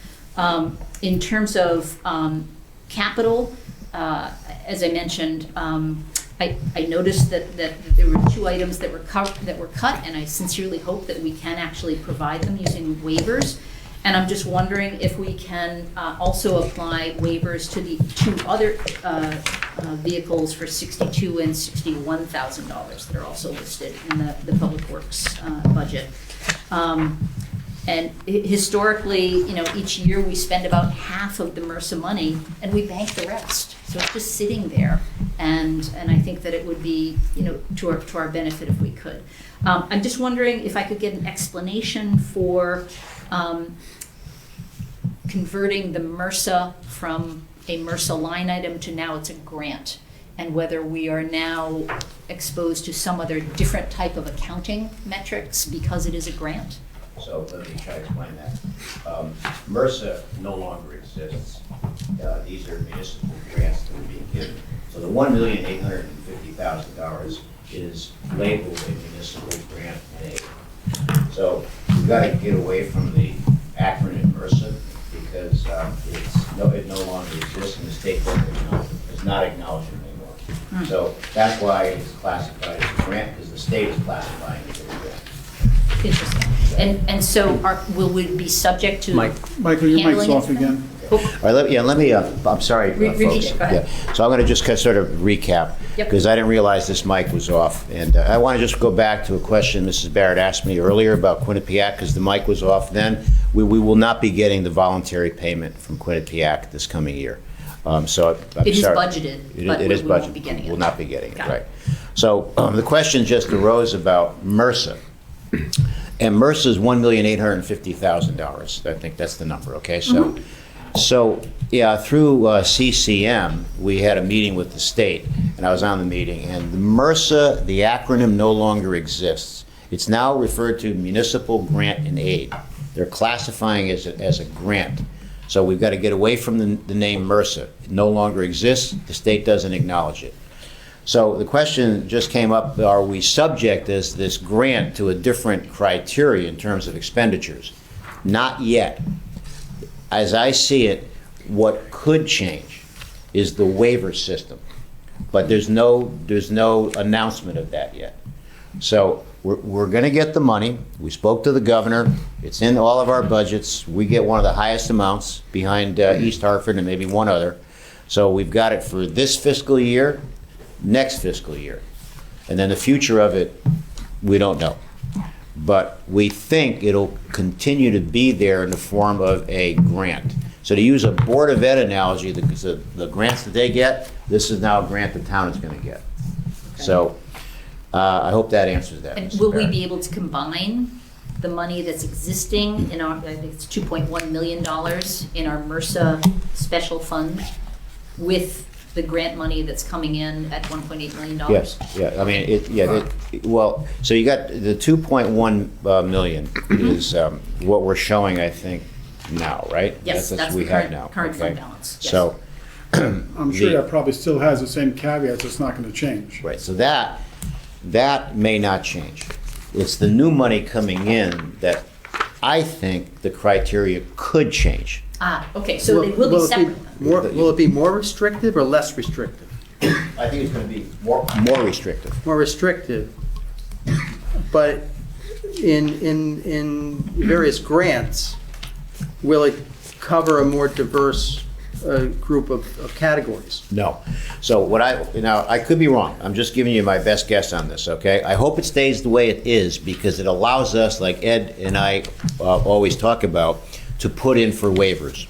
In terms of capital, as I mentioned, I noticed that there were 2 items that were cut, and I sincerely hope that we can actually provide them using waivers. And I'm just wondering if we can also apply waivers to the 2 other vehicles for $62,000 and $61,000 that are also listed in the Public Works budget. And historically, each year we spend about half of the MRSA money and we bank the rest. So it's just sitting there. And I think that it would be, to our benefit if we could. I'm just wondering if I could get an explanation for converting the MRSA from a MRSA line item to now it's a grant, and whether we are now exposed to some other different type of accounting metrics because it is a grant. So let me try to explain that. MRSA no longer exists. These are municipal grants that are being given. So the $1,850,000 is labeled a municipal grant and aid. So we've got to get away from the acronym MRSA because it no longer exists, and the state does not acknowledge it anymore. So that's why it's classified as a grant, because the state is classifying it as a grant. Interesting. And so will we be subject to Michael, your mic's handling off it? again. All right, let me, I'm sorry, Repeat folks. it, go ahead. Yeah. So I'm going to just sort of recap, Yep. because I didn't realize this mic was off. And I want to just go back to a question Mrs. Barrett asked me earlier about Quinnipiac, because the mic was off then. We will not be getting the voluntary payment from Quinnipiac this coming year. So I'm It is sorry. budgeted, but It is we won't budgeted. be getting it. We'll not be getting it, Got it. right. So the question just arose about MRSA. And MRSA is $1,850,000. I think that's the number, okay? So yeah, through CCM, we had a meeting with the state, and I was on the meeting, and the MRSA, the acronym no longer exists. It's now referred to Municipal Grant and Aid. They're classifying it as a grant. So we've got to get away from the name MRSA. It no longer exists. The state doesn't acknowledge it. So the question just came up, are we subject as this grant to a different criteria in terms of expenditures? Not yet. As I see it, what could change is the waiver system, but there's no announcement of that yet. So we're going to get the money. We spoke to the governor. It's in all of our budgets. We get one of the highest amounts behind East Hartford and maybe one other. So we've got it for this fiscal year, next fiscal year. And then the future of it, we don't know. but we think it'll continue to be there in the form of a grant. So to use a Board of Ed analogy, the grants that they get, this is now a grant the town is going to get. So I hope that answers that. And Mr. will we Barrett. be able to combine the money that's existing in our, I think it's $2.1 million in our MRSA special fund with the grant money that's coming in at $1.8 million? Yes, yeah, I mean, well, so you got the 2.1 million is what we're showing, I think, now, right? Yes, that's what the we have now. current fund okay? balance. Yes. So, I'm sure that probably still has the same caveats, it's not gonna change. right, so that may not change. It's the new money coming in that I think the criteria could change. Okay, so it will be separate. Will it be more restrictive or less restrictive? I think it's gonna be more restrictive. More restrictive, but in various grants, will it cover a more diverse group of categories? No. So now, I could be wrong. I'm just giving you my best guess on this, okay? I hope it stays the way it is because it allows us, like Ed and I always talk about, to put in for waivers.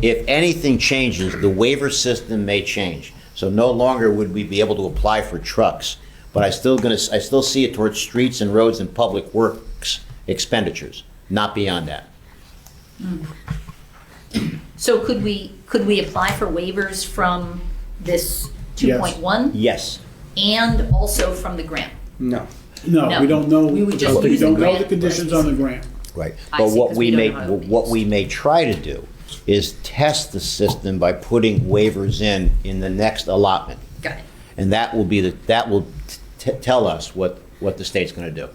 If anything changes, the waiver system may change. So no longer would we be able to apply for trucks, but I still see it towards streets and roads and public works expenditures, not beyond that. So could we apply for waivers from this Yes. 2.1 Yes. and also from the grant? No. No, No. we don't know, We would just we use the don't know grant the conditions on the grant. Right. I But see, what 'cause we we don't may, know how it what is. we may try to do is test the system by putting waivers in the next allotment. Got it. And that will be tell us what the state's gonna do.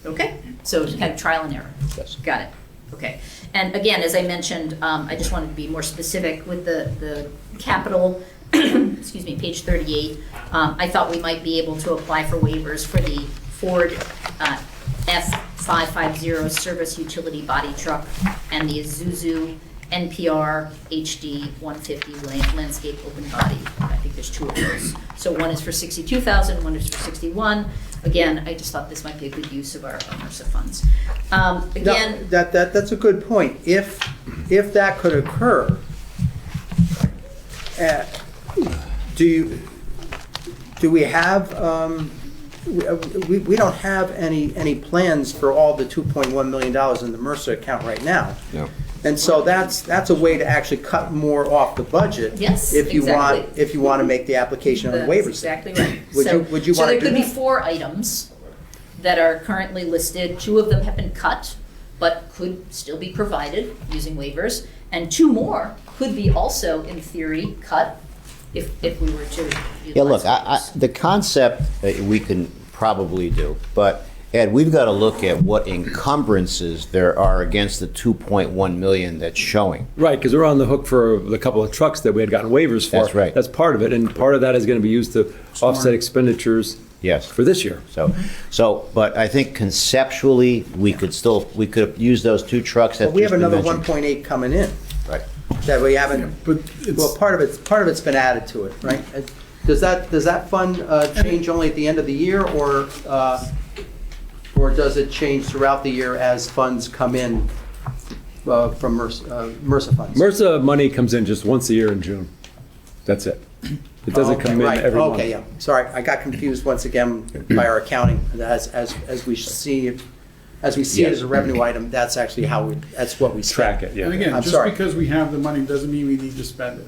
Okay, so kind of trial and error. Yes. Got it. Okay. And again, as I mentioned, I just wanted to be more specific with the capital, excuse me, page 38. I thought we might be able to apply for waivers for the Ford F550 service utility body truck and the Isuzu NPR HD 150 landscape open body. I think there's two of those. So one is for 62,000, one is for 61. Again, I just thought this might be a good use of our MRSA funds. Again, No, that's a good point. If that could occur, do we have, we don't have any plans for all the $2.1 million in the MRSA account right now. No. And so that's a way to actually cut more off the budget. Yes, If you want, exactly. if you want to make the application on the That's waivers. exactly right. Would you So want to there do could be that? 4 items that are currently listed. 2 of them have been cut, but could still be provided using waivers. And 2 more could be also, in theory, cut if we were to Yeah, look, utilize waivers. the concept we can probably do, but Ed, we've got to look at what encumbrances there are against the 2.1 million that's showing. Right, because we're on the hook for the couple of trucks that we had gotten waivers for. That's right. That's part of it, and part of that is going to be used to offset expenditures Yes. for this year. But I think conceptually, we could use those 2 trucks that But we have just been another mentioned. 1.8 coming in Right. that we haven't, But well, it's, part of it's been added to it, right? Does that fund change only at the end of the year, or does it change throughout the year as funds come in from MRSA funds? MRSA money comes in just once a year in June. That's it. It doesn't Okay, come in right. every month. Okay, yeah, sorry, I got confused once again by our accounting. As we see it as a revenue item, that's actually that's what we Track spend. it, yeah. and again, I'm just sorry. because we have the money doesn't mean we need to spend it.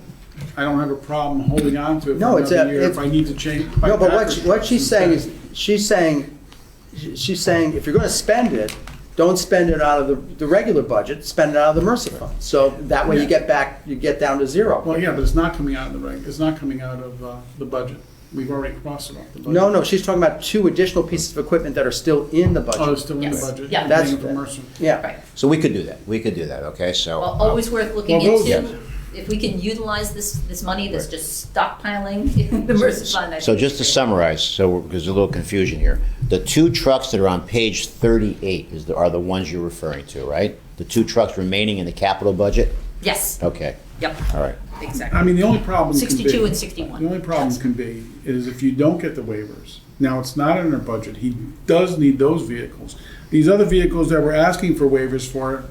I don't have a problem holding on to it No, for it's another a- year it's- if I need to change. No, but what she's saying is, she's saying if you're gonna spend it, don't spend it out of the regular budget, spend it out of the MRSA fund. So that way you get down to zero. Well, yeah, but it's not coming out of it's not coming out of the budget. We've already crossed it off the budget. No, she's talking about 2 additional pieces of equipment that are still in the Oh, it's budget. still in the Yes. budget? Yeah. That's- Paying for Mercer. Yeah, Right. So we could do that, okay, so. Well, always worth looking Well, those- into. If we can utilize this money that's just stockpiling in the MRSA fund. I So think just to it's great. summarize, there's a little confusion here. The 2 trucks that are on page 38 are the ones you're referring to, right? The 2 trucks remaining in the capital budget? Yes, Okay, yep, all right. exactly. I mean, the only problem can be. 62 and 61. The only problem Yes. can be is if you don't get the waivers, Now, it's not in our budget. He does need those vehicles. These other vehicles that we're asking for waivers for,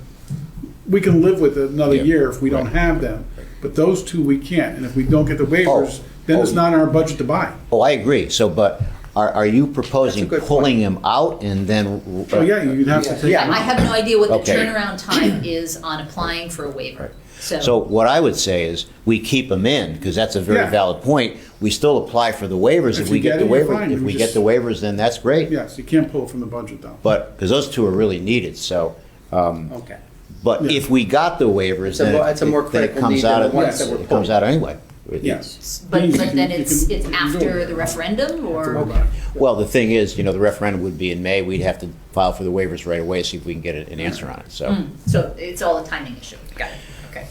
we can live with another Yeah, year if we don't right. have them. But those two, we can't. And if we don't get the waivers, then it's not in our budget to buy. Oh, I agree. So, but are you proposing That's a good pulling him out and then? So, yeah, you'd have to take Yeah. them I out. have no idea what the Okay. turnaround time is on applying for a waiver. So what I would say is, we keep them in, because that's a very Yeah. valid point. We still apply for the waivers. If If we you get get the it, you're waivers, fine. if You we just- get the waivers, then that's great. Yes, you can't pull it from the budget, though. But, because those two are really needed, so, Okay. but Yeah. if we got the waivers, then It's a more then it critical comes need than out the of, ones that were it comes pulled. out anyway. Yes. But These, then you it's can do after it. the referendum, or? Okay. Well, the thing is, the referendum would be in May. We'd have to file for the waivers right away, see if we can get an answer on it, so. So it's all a timing issue. Got it, okay.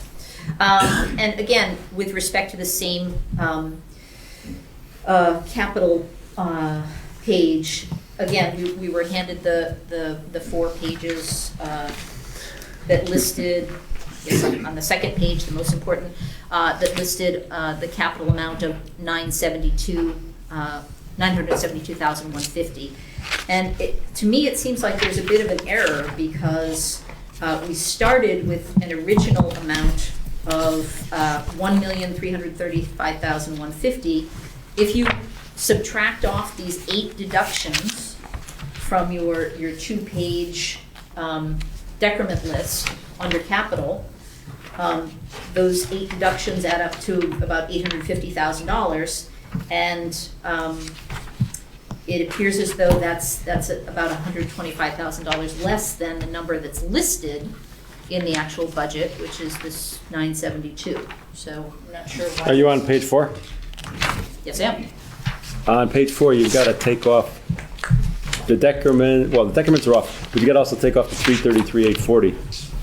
And again, with respect to the same capital page, again, we were handed the 4 pages that listed, yes, on the second page, the most important, that listed the capital amount of $972,150. And to me, it seems like there's a bit of an error, because we started with an original amount of $1,335,150. If you subtract off these 8 deductions from your 2-page decrement list under capital, those 8 deductions add up to about $850,000, and it appears as though that's about $125,000 less than the number that's listed in the actual budget, which is this 972. So I'm not sure why. Are you on page 4? Yes, I am. On page 4, you've got to take off the decrement, well, the decrements are off, but you got to also take off the 333,840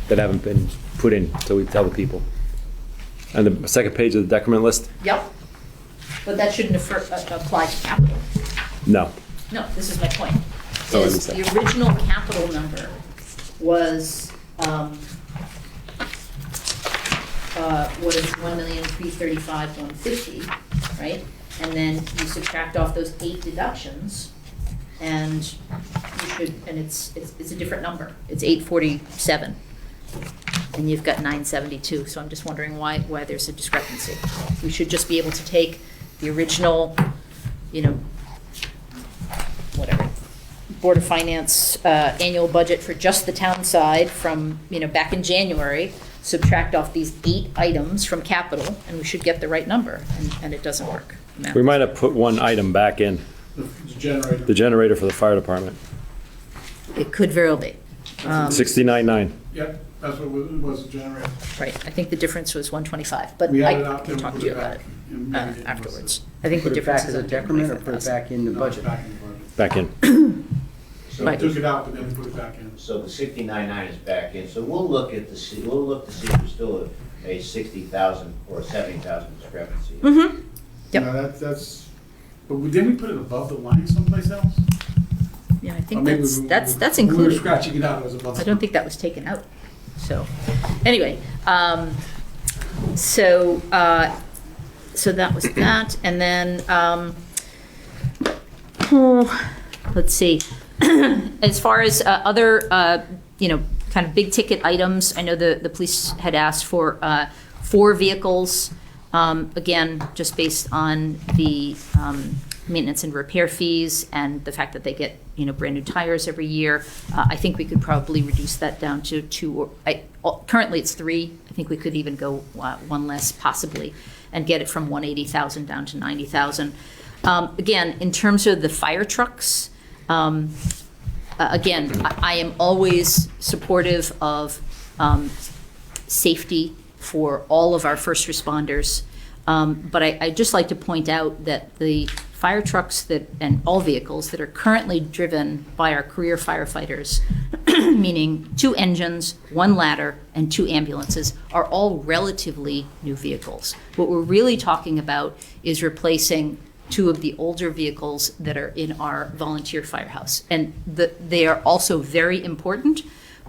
that haven't been put in, so we tell the people. And the second page of the decrement list? Yep. But that shouldn't apply to capital. No. No, this is my point. Oh, I Is missed that. the original capital number was, what is 1,335,150, right? And then you subtract off those 8 deductions, and you should, and it's a different number. It's 847, and you've got 972. So I'm just wondering why there's a discrepancy. We should just be able to take the original, whatever, Board of Finance annual budget for just the town side from, back in January, subtract off these 8 items from capital, and we should get the right number, and it doesn't work. We might have put one item back in, The generator. the generator for the fire department, It could very well be. 69.9. Yep, that's what it was, the generator. Right, I think the difference was 125, but We had I it out, can then talk we to put you it about it back. And maybe it was afterwards. I think the Put it difference back is as a decrement, or put it 125,000. back in the No, budget? back in the budget. Back in. So Right. we took it out, but then we put it back in. So the 69.9 is back in, so we'll look to see if there's still a 60,000 or 70,000 discrepancy. Mm-hmm. Yep. No, that's, but didn't we put it above the line someplace else? Yeah, I Or think maybe that's We were included. scratching it out, it was above. I don't think that was taken out. So, anyway, so that was that, and then, let's see. As far as other, kind of big ticket items, I know the police had asked for 4 vehicles. Again, just based on the maintenance and repair fees and the fact that they get, brand new tires every year. I think we could probably reduce that down to 2, currently it's 3. I think we could even go 1 less possibly and get it from 180,000 down to 90,000. Again, in terms of the fire trucks, again, I am always supportive of safety for all of our first responders. But I'd just like to point out that the fire trucks and all vehicles that are currently driven by our career firefighters, meaning 2 engines, 1 ladder, and 2 ambulances, are all relatively new vehicles. What we're really talking about is replacing 2 of the older vehicles that are in our volunteer firehouse. And they are also very important,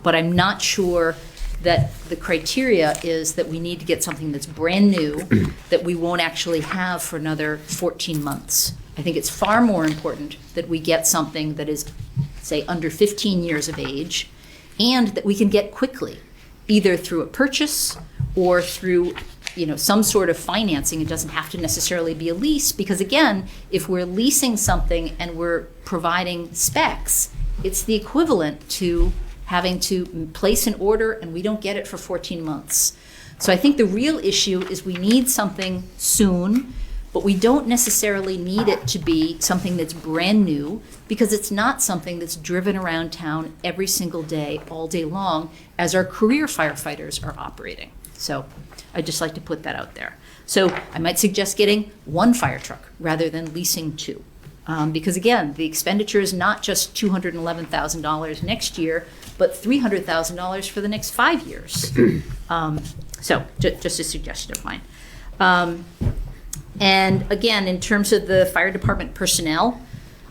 but I'm not sure that the criteria is that we need to get something that's brand new, that we won't actually have for another 14 months. I think it's far more important that we get something that is, say, under 15 years of age, and that we can get quickly, either through a purchase or through, some sort of financing. It doesn't have to necessarily be a lease, because again, if we're leasing something and we're providing specs, it's the equivalent to having to place an order and we don't get it for 14 months. So I think the real issue is we need something soon, but we don't necessarily need it to be something that's brand new, because it's not something that's driven around town every single day, all day long, as our career firefighters are operating. So I'd just like to put that out there. So I might suggest getting one fire truck rather than leasing two. Because again, the expenditure is not just $211,000 next year, but $300,000 for the next 5 years. So just a suggestion of mine. And again, in terms of the fire department personnel,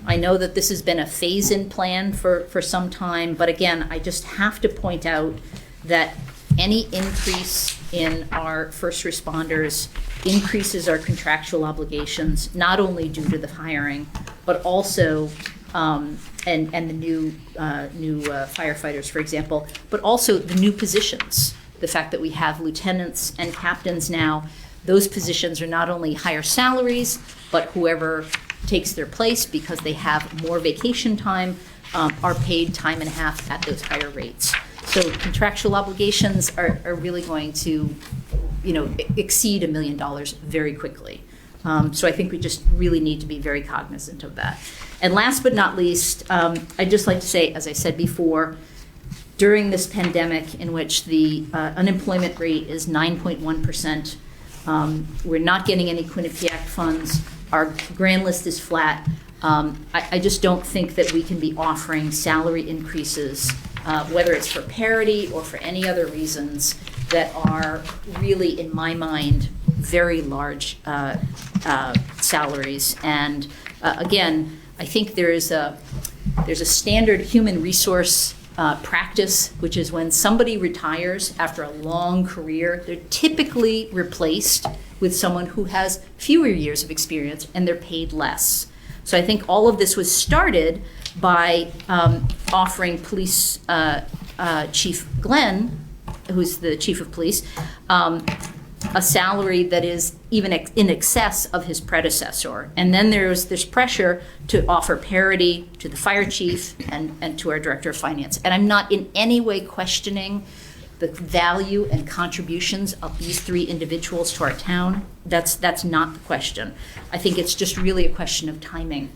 I know that this has been a phase-in plan for some time, but again, I just have to point out that any increase in our first responders increases our contractual obligations, not only due to the hiring, but also, and the new firefighters, for example, but also the new positions. The fact that we have lieutenants and captains now, those positions are not only higher salaries, but whoever takes their place, because they have more vacation time, are paid time and a half at those higher rates. So contractual obligations are really going to, exceed $1 million very quickly. So I think we just really need to be very cognizant of that. And last but not least, I'd just like to say, as I said before, during this pandemic in which the unemployment rate is 9.1%, we're not getting any Quinnipiac funds, our grand list is flat. I just don't think that we can be offering salary increases, whether it's for parity or for any other reasons, that are really, in my mind, very large salaries. And again, I think there's a standard human resource practice, which is when somebody retires after a long career, they're typically replaced with someone who has fewer years of experience and they're paid less. So I think all of this was started by offering Police Chief Glenn, who's the chief of police, a salary that is even in excess of his predecessor. And then there's this pressure to offer parity to the fire chief and to our director of finance. And I'm not in any way questioning the value and contributions of these three individuals to our town. That's not the question. I think it's just really a question of timing.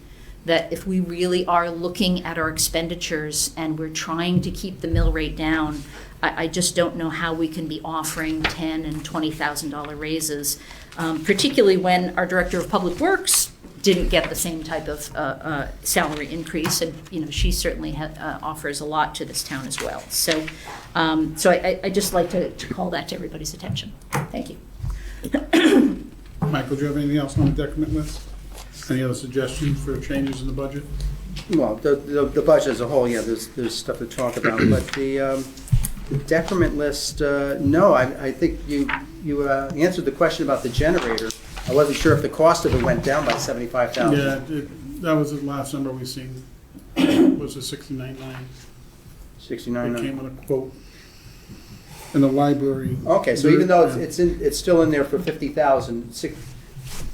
That if we really are looking at our expenditures and we're trying to keep the mill rate down, I just don't know how we can be offering $10,000 and $20,000 raises, particularly when our director of public works didn't get the same type of salary increase, and she certainly offers a lot to this town as well. So, I just like to call that to everybody's attention. Thank you. Michael, do you have anything else on the decrement list? Any other suggestions for changes in the budget? Well, the budget as a whole, yeah, there's stuff to talk about, but the decrement list, no, I think you answered the question about the generator. I wasn't sure if the cost of it went down by $75,000. Yeah, that was the last number we seen, was the 69.9. 69. It came with a quote in the library. Okay, so even though it's still in there for $50,000,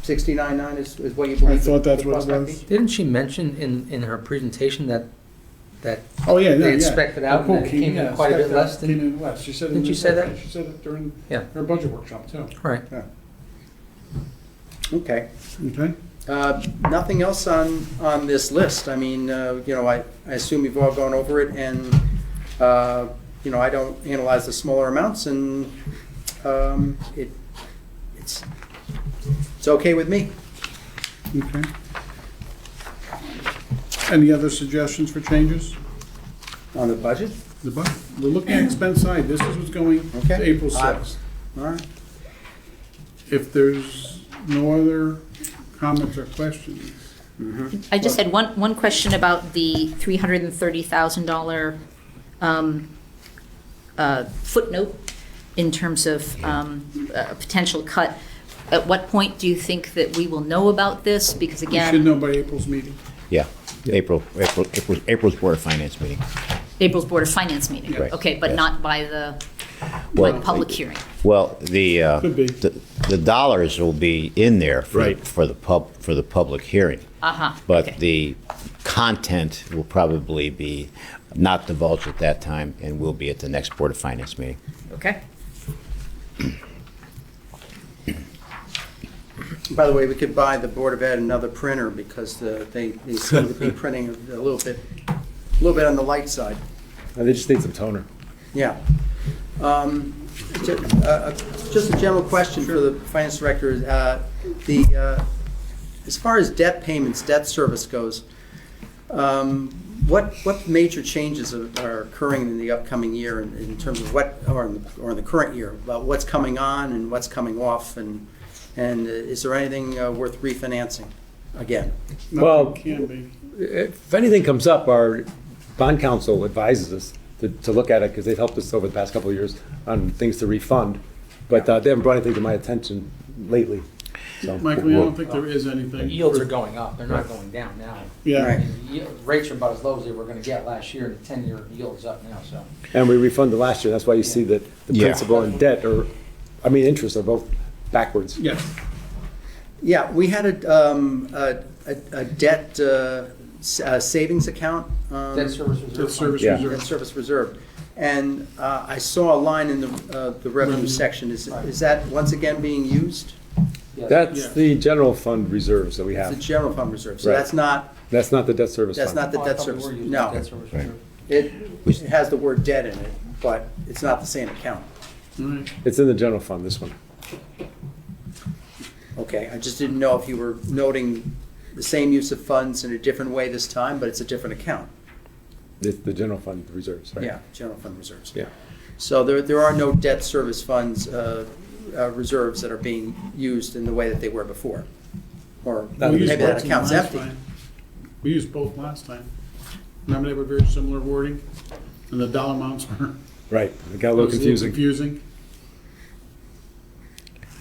69.9 is what you believe? I thought that's the what cost it might was. be? Didn't she mention in her presentation that Oh, yeah, they inspected out and it came in quite a bit less than? Came in less. She said. Didn't you say that? She said it during Yeah. her budget workshop too. Right. Okay. Okay. Nothing else on this list. I mean, I assume you've all gone over it, and I don't analyze the smaller amounts, and it's okay with me. Okay. Any other suggestions for changes? On the budget? The budget. We're looking at expense side. This is what's going Okay. to April 6th. All right. If there's no other comments or questions. I just had one question about the $330,000 footnote in terms of a potential cut. At what point do you think that we will know about this? Because We again. should know by April's meeting. Yeah, April's Board of Finance meeting. April's Board of Finance meeting? Right. Okay, but Yes. not by the Well, public hearing? Well, Could be. the dollars will be in there Right. for the public hearing. Uh-huh. But okay. the content will probably be not divulged at that time and will be at the next Board of Finance meeting. Okay. By the way, we could buy the Board of Ed another printer because they seem to be printing a little bit on the light side. They just need some toner. Yeah. Just a general question for the finance director. As far as debt payments, debt service goes, what major changes are occurring in the upcoming year in terms of or in the current year, about what's coming on and what's coming off, and is there anything worth refinancing again? Well, Nothing can be. if anything comes up, our bond counsel advises us to look at it, because they've helped us over the past couple of years on things to refund. But they haven't brought anything to my attention lately. So, Michael, I don't think there is anything. Yields are going up, they're not going down now. Yeah. Right. And rates are about as low as they were gonna get last year, and the 10-year yield is up now, so. and we refunded last year. That's why you see that the Yeah. principal and debt interest are both backwards. Yes. Yeah, we had a debt savings account. Debt service reserve. Debt fund. service Yeah. Debt reserve. service reserve. And I saw a line in the revenue section. Is that once again being used? Yes. That's Yeah. the general fund reserves that we It's the have. general fund reserve. So Right. that's not That's not the debt service fund. the Oh, I debt thought we service. were using No, debt service Right. reserve. it has the word debt in it, but it's not the same account. Right. It's in the general fund, this one. Okay, I just didn't know if you were noting the same use of funds in a different way this time, but it's a different account. It's the general fund reserves, right? Yeah, general fund reserves. Yeah. So there are no debt service funds, reserves that are being used in the way that they were before. Or That We would be used maybe that both account's last empty. time. We used both last time. Remember, they were very similar wording, and the dollar amounts were. Right, it got a little was confusing. Confusing.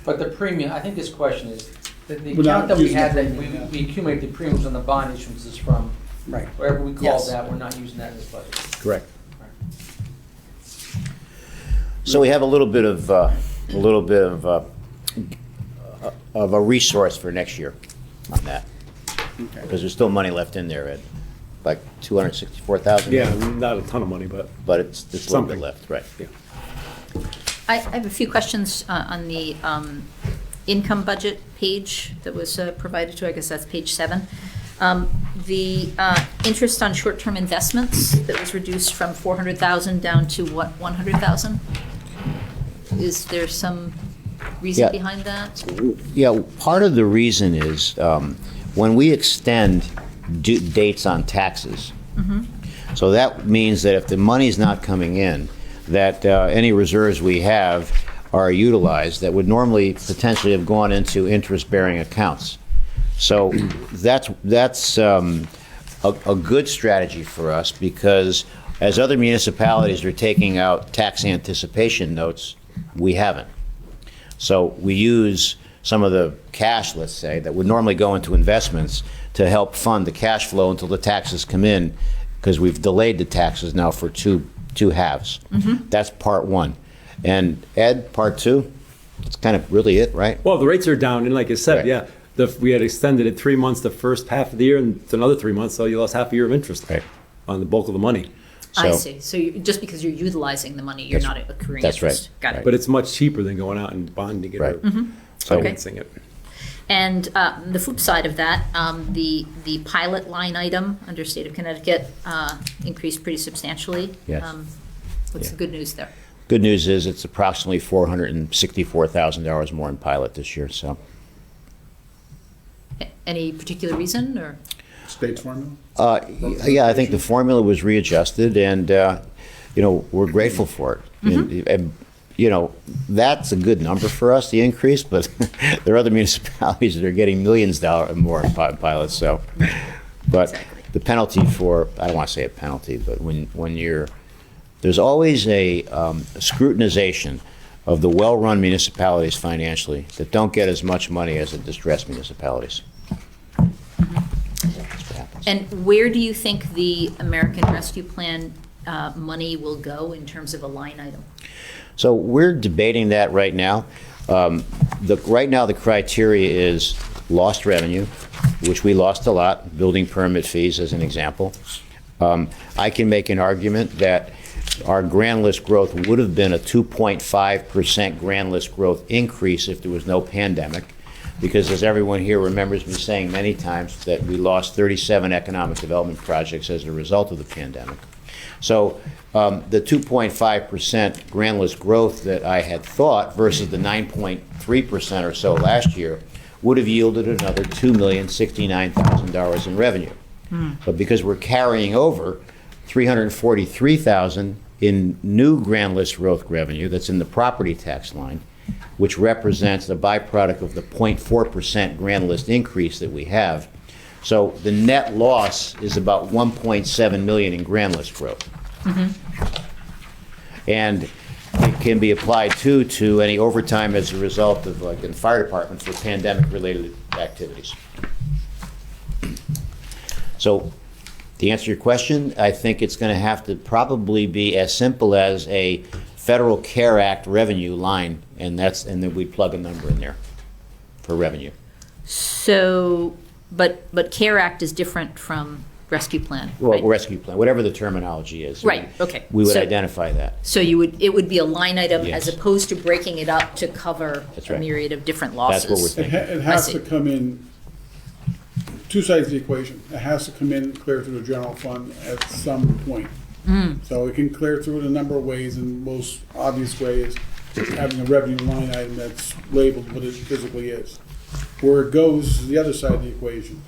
But the premium, I think this question is, the Without account that we using had, the that premium, we accumulate the premiums on the bond issuances from, Right. wherever we call Yes. that, we're not using that in this budget. Correct. So we have a little bit of a resource for next year on that, Okay. because there's still money left in there at like 264,000. Yeah, not a ton of money, but But it's a little bit Something. left, right. I have a few questions on the income budget page that was provided to, I guess that's page 7. The interest on short-term investments that was reduced from 400,000 down to what, 100,000? Is there some reason Yeah. behind that? Yeah, part of the reason is when we extend due dates on taxes, so that means that if the money's not coming in, that any reserves we have are utilized that would normally potentially have gone into interest-bearing accounts. So that's a good strategy for us, because as other municipalities are taking out tax anticipation notes, we haven't. So we use some of the cash, let's say, that would normally go into investments to help fund the cash flow until the taxes come in, because we've delayed the taxes now for two halves. That's part one. And Ed, part two, that's kind of really it, right? well, the rates are down, and like I said, Right. yeah, we had extended it 3 months the first half of the year, and it's another 3 months, so you lost half a year of interest Right. on the bulk of the money. I So- see. So just because you're utilizing the money, you're not accruing that's right. interest. Got it. But it's much cheaper than going out and bonding it Right. or So- financing it. And the flip side of that, the pilot line item under State of Connecticut increased pretty substantially. Yes. What's the good news there? Good news is it's approximately $464,000 more in pilot this year, so. Any particular reason, or? State's formula. Yeah, I think the formula was readjusted, and, we're grateful for it. And, that's a good number for us, the increase, but there are other municipalities that are getting millions more in pilots, so. But Exactly. the penalty for, I don't want to say a penalty, but when you're there's always a scrutinization of the well-run municipalities financially that don't get as much money as the distressed municipalities. That's what happens. And where do you think the American Rescue Plan money will go in terms of a line item? So we're debating that right now. Right now, the criteria is lost revenue, which we lost a lot, building permit fees as an example. I can make an argument that our grand list growth would have been a 2.5% grand list growth increase if there was no pandemic, because as everyone here remembers me saying many times, that we lost 37 economic development projects as a result of the pandemic. So the 2.5% grand list growth that I had thought versus the 9.3% or so last year would have yielded another $2,069,000 in revenue. But because we're carrying over $343,000 in new grand list growth revenue that's in the property tax line, which represents the byproduct of the 0.4% grand list increase that we have. So the net loss is about 1.7 million in grand list growth. And it can be applied to any overtime as a result of, like in the fire department, for pandemic-related activities. So to answer your question, I think it's going to have to probably be as simple as a Federal CARE Act revenue line, and then we plug a number in there for revenue. So, but CARE Act is different from Rescue Plan, Well, right? rescue plan, whatever the terminology is. Right, okay. We would So- identify that. So it would be a line item Yes. as opposed to breaking it up to cover That's a right. myriad of different losses? That's what we're thinking. It has I to see. come in, two sides of the equation. It has to come in clear through the general fund at some point. So it can clear through it a number of ways, and the most obvious way is having a revenue line item that's labeled what it physically is. Where it goes is the other side of the equation.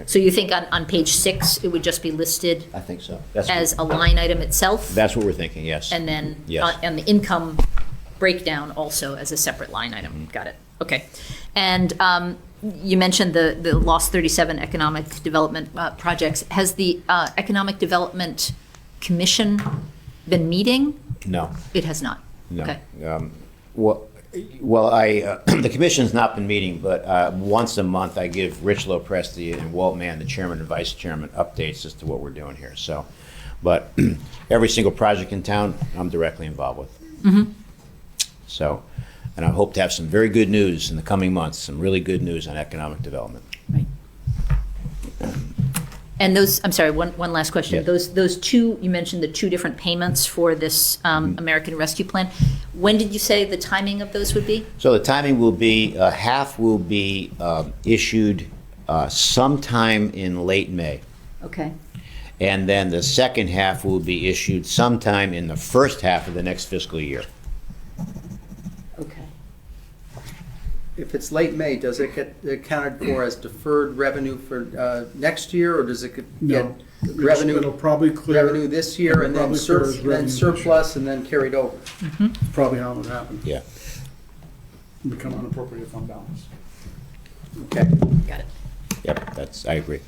So you think on page 6, it would just be listed I think so. as a line item itself? That's what we're thinking, yes. And then Yes. on the income breakdown also as a separate line item? Got it, okay. And you mentioned the Lost 37 economic development projects. Has the Economic Development Commission been meeting? No, It has not? no. Okay. Well, the commission's not been meeting, but once a month I give Rich Lopresti and Walt Mann, the chairman and vice chairman, updates as to what we're doing here. So, but every single project in town, I'm directly involved with. So, and I hope to have some very good news in the coming months, some really good news on economic development. Right. And those, I'm sorry, one last question. Yes. Those two, you mentioned the two different payments for this American Rescue Plan. When did you say the timing of those would be? So the timing will be, half will be issued sometime in late May. Okay. And then the second half will be issued sometime in the first half of the next fiscal year. Okay. If it's late May, does it get accounted for as deferred revenue for next year, or does it get No. revenue? It'll probably clear. Revenue this year and then Probably clear as revenue then this year. surplus and then carried over? Probably how it would happen. Yeah. Become unappropriated fund balance. Okay. Got it. Yep, I agree.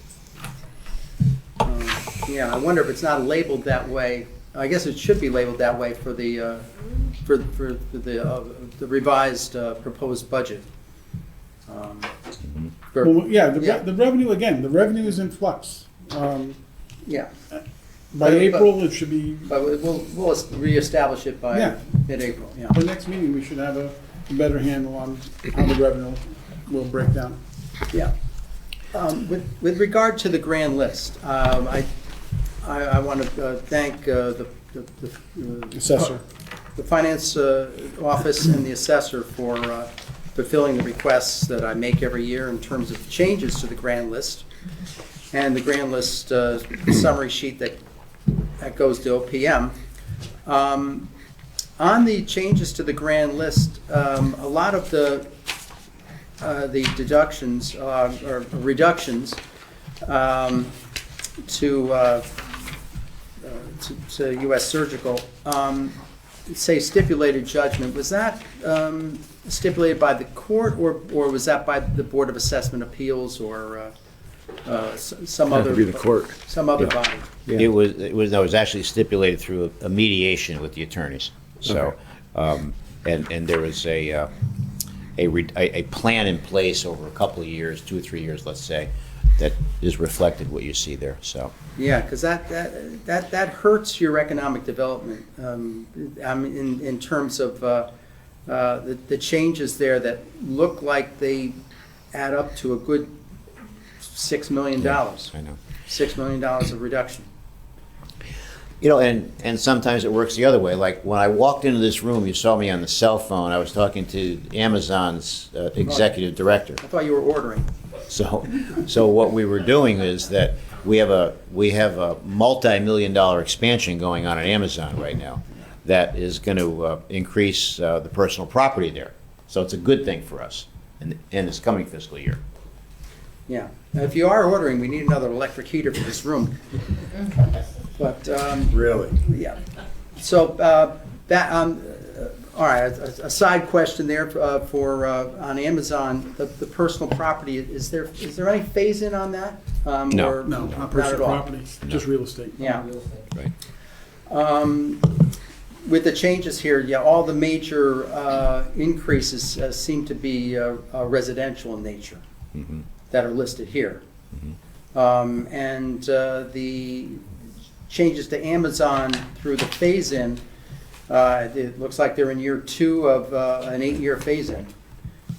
Yeah, I wonder if it's not labeled that way. I guess it should be labeled that way for the revised proposed budget. Well, yeah, the revenue, again, the revenue is in flux. Yeah, By April, it should be, but we'll reestablish it by Yeah. mid-April, yeah. the next meeting, we should have a better handle on how the revenue will break down. Yeah. With regard to the grand list, I want to thank the Assessor. the finance office and the assessor for fulfilling the requests that I make every year in terms of changes to the grand list and the grand list summary sheet that goes to OPM. On the changes to the grand list, a lot of the deductions or reductions to U.S. Surgical say stipulated judgment. Was that stipulated by the court, or was that by the Board of Assessment Appeals, or some That other. would be the court. Some other Yeah. body. Yeah. It was actually stipulated through a mediation with the attorneys. So, and there was a plan in place over a couple of years, 2 or 3 years, let's say, that is reflected what you see there, so. Yeah, because that hurts your economic development. I mean, in terms of the changes there that look like they add up to a good $6 million. I know. $6 million of reduction. You know, and sometimes it works the other way. Like when I walked into this room, you saw me on the cell phone. I was talking to Amazon's executive director. I thought you were ordering. So what we were doing is that we have a multi-million-dollar expansion going on at Amazon right now that is going to increase the personal property there. So it's a good thing for us in this coming fiscal year. Yeah. Now, if you are ordering, we need another electric heater for this room. But, Really? yeah. So, all right, a side question there for on Amazon, the personal property, is there any phase-in on that? No. Or No, not at personal all? property, just real estate. Yeah. Right. With the changes here, yeah, all the major increases seem to be residential in nature that are listed here. And the changes to Amazon through the phase-in, it looks like they're in year 2 of an 8-year phase-in.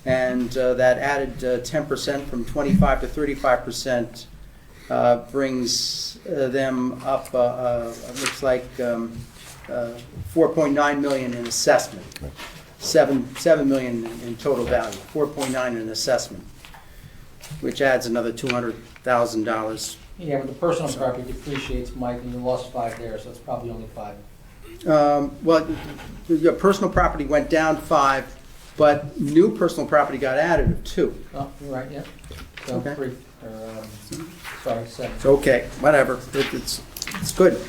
And that added 10% from 25 to 35% brings them up, looks like 4.9 million in assessment. 7 million in total value, 4.9 in assessment, which adds another $200,000. Yeah, but the personal property depreciates, Mike, and you lost 5 there, so it's probably only 5. Well, your personal property went down 5, but new personal property got added of 2. Oh, you're right, yeah. So Okay. 3, sorry, 7. It's okay, whatever, it's good.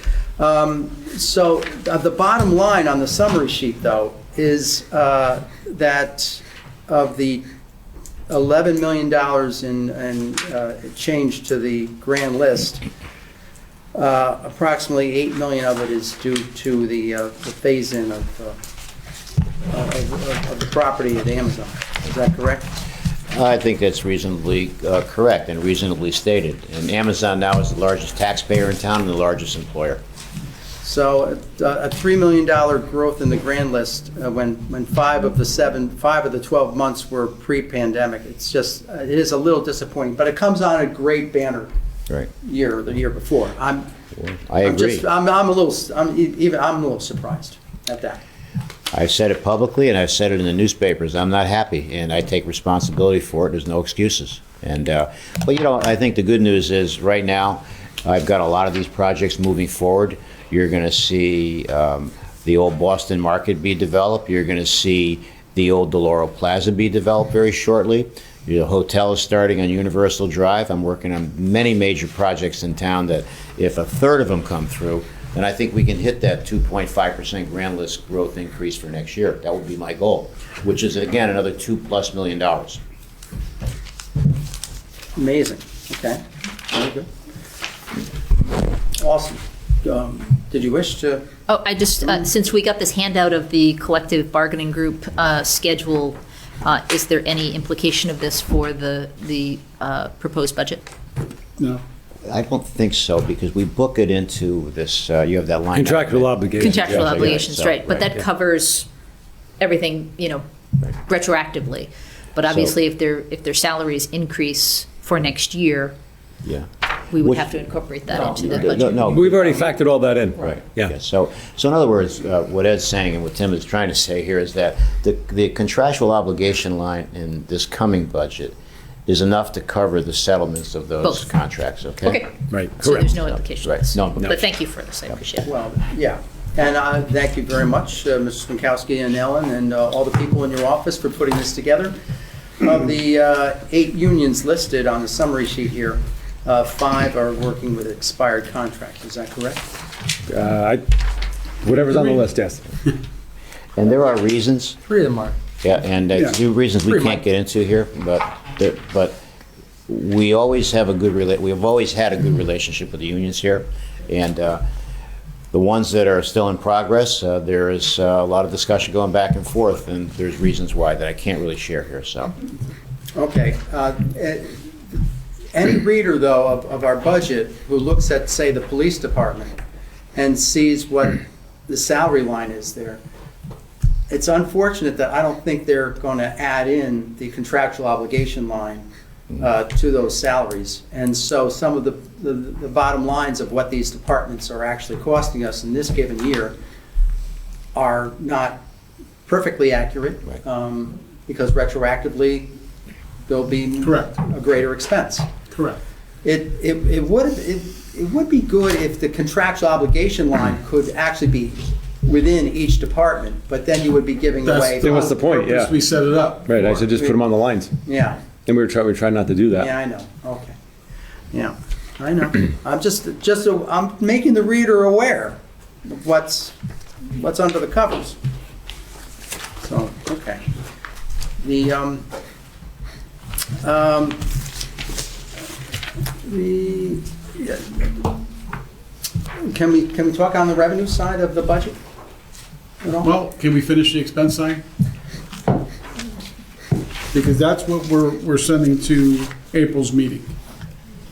So the bottom line on the summary sheet, though, is that of the $11 million in change to the grand list, approximately $8 million of it is due to the phase-in of the property at Amazon. Is that correct? I think that's reasonably correct and reasonably stated. And Amazon now is the largest taxpayer in town and the largest employer. So a $3 million growth in the grand list when 5 of the 12 months were pre-pandemic. It's just, it is a little disappointing, but it comes on a great banner Right. year, the year before. I agree. I'm a little surprised at that. I've said it publicly and I've said it in the newspapers. I'm not happy and I take responsibility for it. There's no excuses. And, but you know, I think the good news is right now, I've got a lot of these projects moving forward. You're going to see the old Boston Market be developed. You're going to see the old DeLauro Plaza be developed very shortly. The hotel is starting on Universal Drive. I'm working on many major projects in town that if a third of them come through, then I think we can hit that 2.5% grand list growth increase for next year. That would be my goal, which is, again, another $2+ million. Amazing. Okay. Very good. Awesome. Did you wish to? Oh, I just, since we got this handout of the collective bargaining group schedule, is there any implication of this for the proposed budget? No. I don't think so, because we book it into this, you have that line. Contractual obligations. Contractual yeah. obligations, so, right, but that yeah. covers everything, retroactively. But obviously, if their salaries increase for next year, Yeah. we would Which- have to incorporate that into the No, budget. no. We've already factored all that in. Right. Yeah. So in other words, what Ed's saying and what Tim is trying to say here is that the contractual obligation line in this coming budget is enough to cover the settlements of those Both. contracts, okay? Okay, Right, so there's correct. no implication. Right. No. But thank you for this, I appreciate it. Well, yeah. And thank you very much, Mrs. Minkowski and Ellen, and all the people in your office for putting this together. Of the 8 unions listed on the summary sheet here, 5 are working with expired contracts. Is that correct? Whatever's on the list, yes. And there are reasons, 3 of them are. yeah, and Yeah. two reasons we Pretty can't much. get into here, but we always have we have always had a good relationship with the unions here, and the ones that are still in progress, there is a lot of discussion going back and forth, and there's reasons why that I can't really share here, so. Okay. Any reader, though, of our budget who looks at, say, the police department and sees what the salary line is there, it's unfortunate that I don't think they're going to add in the contractual obligation line to those salaries. And so some of the bottom lines of what these departments are actually costing us in this given year are not perfectly accurate, Right. because retroactively there'll be Correct. a greater expense. Correct. It would be good if the contractual obligation line could actually be within each department, but then you would be giving away. Then what's the point? Yeah. We set it up. Right, I said just put them on the lines. Yeah, And we were trying not to do that. yeah, I know, okay. Yeah, I know. I'm I'm making the reader aware of what's under the covers. So, okay. Can we talk on the revenue side of the budget at all? Well, can we finish the expense side? Because that's what we're sending to April's meeting,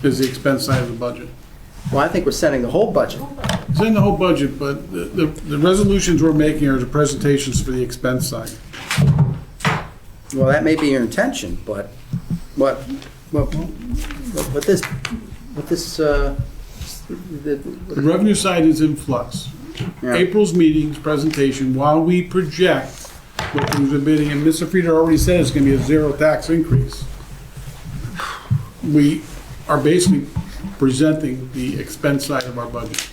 is the expense side of the budget. Well, I think we're setting the whole budget. It's in the whole budget, but the resolutions we're making are the presentations for the expense side. Well, that may be your intention, but what this, The revenue side is in flux. Yeah. April's meeting's presentation, while we project what things are bidding, and Mr. Frieder already said it's gonna be a zero tax increase, we are basically presenting the expense side of our budget.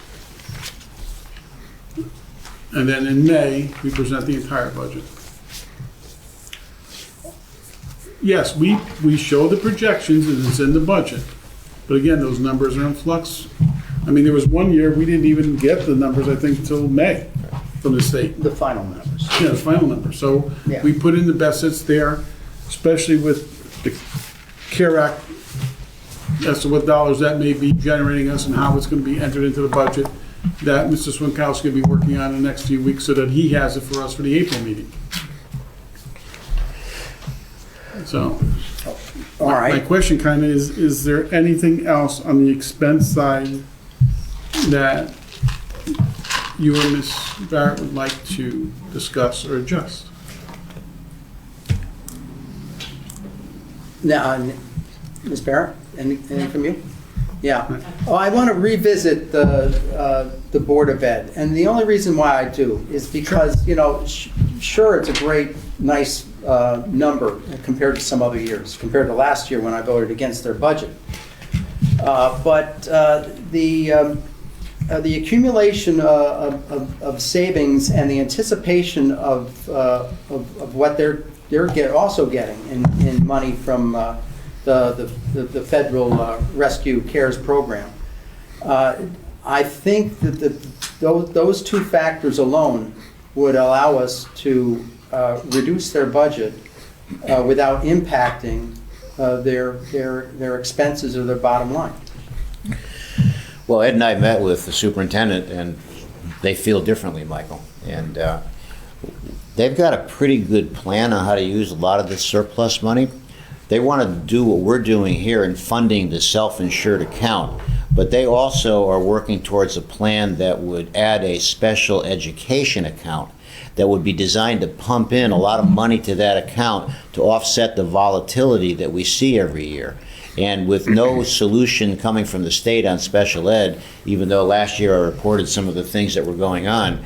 And then in May, we present the entire budget. Yes, we show the projections and it's in the budget, but again, those numbers are in flux. I mean, there was one year, we didn't even get the numbers, I think, until May from the state. the final numbers. Yeah, the final number. So Yeah. we put in the best that's there, especially with the CARE Act, as to what dollars that may be generating us and how it's gonna be entered into the budget, that Mr. Swinkowski will be working on in the next few weeks so that he has it for us for the April meeting. So, All my right. question kinda is there anything else on the expense side that you and Ms. Barrett would like to discuss or adjust? Now, Ms. Barrett, anything from you? Yeah. Oh, I want to revisit the Board of Ed, and the only reason why I do is because, you know, sure, it's a great, nice number compared to some other years, compared to last year when I voted against their budget. But the accumulation of savings and the anticipation of what they're also getting in money from the federal Rescue Cares program. I think that those two factors alone would allow us to reduce their budget without impacting their expenses or their bottom line. Well, Ed and I met with the superintendent, and they feel differently, Michael. And they've got a pretty good plan on how to use a lot of this surplus money. They want to do what we're doing here in funding the self-insured account, but they also are working towards a plan that would add a special education account that would be designed to pump in a lot of money to that account to offset the volatility that we see every year. And with no solution coming from the state on special ed, even though last year I reported some of the things that were going on,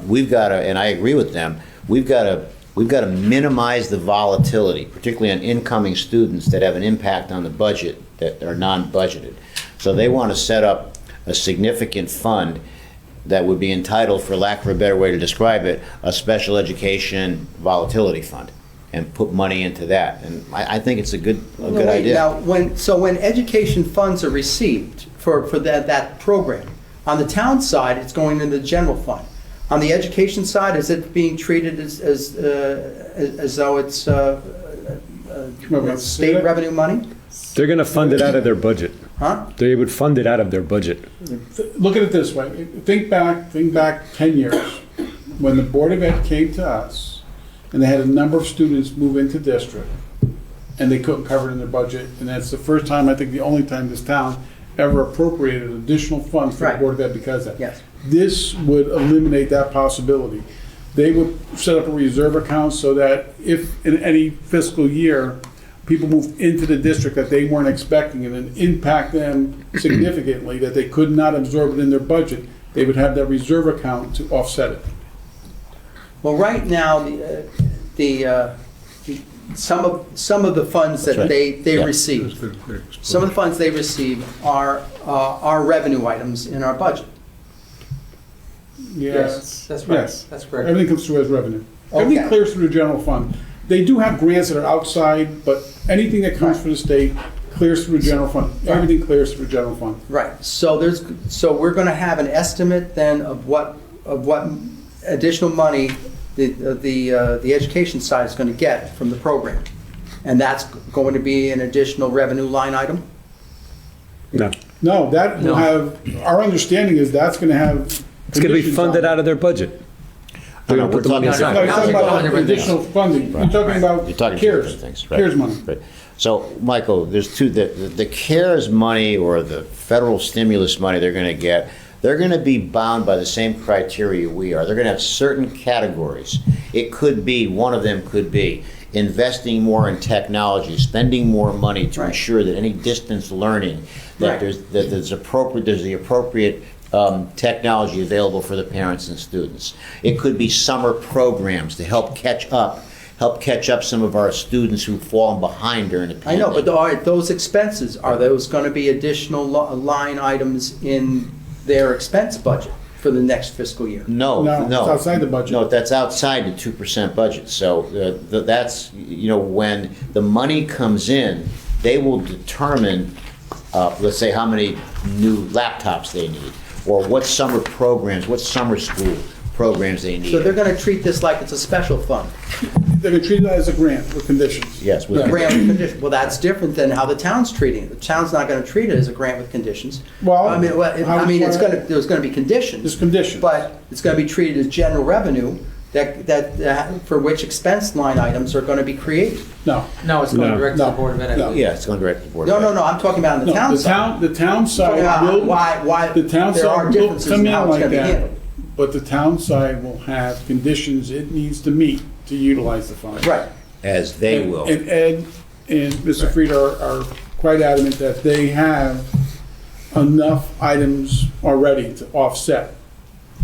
we've got to, and I agree with them, we've got to minimize the volatility, particularly on incoming students that have an impact on the budget that are non-budgeted. So they want to set up a significant fund that would be entitled, for lack of a better way to describe it, a special education volatility fund, and put money into that. And I think it's a good idea. Now, when education funds are received for that program, on the town side, it's going into the general fund. On the education side, is it being treated as though it's Wait, say state that? revenue money, They're gonna fund it out of their budget. huh? They would fund it out of their budget. Look at it this way, think back 10 years, when the Board of Ed came to us, and they had a number of students move into district, and they couldn't cover it in their budget, and that's the first time, I think the only time this town ever appropriated additional funds for the Right. Board of Ed because of that. Yes. This would eliminate that possibility. They would set up a reserve account so that if in any fiscal year, people move into the district that they weren't expecting and then impact them significantly, that they could not absorb it in their budget, they would have that reserve account to offset it. Well, right now, some of the funds that That's right. they Yeah. receive, some of the funds they receive are revenue items in our budget. Yes. That's right, Yes. that's correct. Everything comes through as revenue. Everything Okay. clears through the general fund. They do have grants that are outside, but anything that comes from the state clears through the general fund. Everything clears through the general fund. Right, so we're gonna have an estimate then of what additional money the education side is gonna get from the program. And that's going to be an additional revenue line item? No. No, that will No. have, our understanding is that's gonna have. It's gonna be conditions on funded it. out of their budget. They're No, gonna we're put the money talking- aside. No, you're talking Now we're about talking different things. additional funding. You're talking You're about talking CARES, different things, right? CARES money. Right. So, Michael, there's two, the CARES money or the federal stimulus money they're gonna get, they're gonna be bound by the same criteria we are. They're gonna have certain categories. It could be, one of them could be investing more in technology, spending more money to Right. ensure that any distance learning, Right. that there's the appropriate technology available for the parents and students. It could be summer programs to help catch up some of our students who've fallen behind during the I pandemic. know, but all right, those expenses, are those gonna be additional line items in their expense budget for the next fiscal year? No, No, no. it's outside the budget. No, that's outside the 2% budget. So that's, when the money comes in, they will determine, let's say, how many new laptops they need, or what summer programs, what summer school programs they need. So they're gonna treat this like it's a special fund? They're gonna treat it as a grant with conditions. Yes, with- Grant with conditions. Well, that's different than how the town's treating it. The town's not gonna treat it as a grant with conditions. Well, I mean, how would you there's wanna- gonna be conditions. There's conditions. But it's gonna be treated as general revenue for which expense line items are gonna be created. No, No, it's going No. direct to the No. Board of Ed. I No. believe. Yeah, it's going direct to the board. No, I'm talking about on the no, town the side. town side Talking will. about why The town there are side will differences come in in how it's like gonna be that, handled. but the town side will have conditions it needs to meet to utilize the fund. Right. As they And- will. And Ed and Mr. Fried are quite adamant that they have enough items already to offset,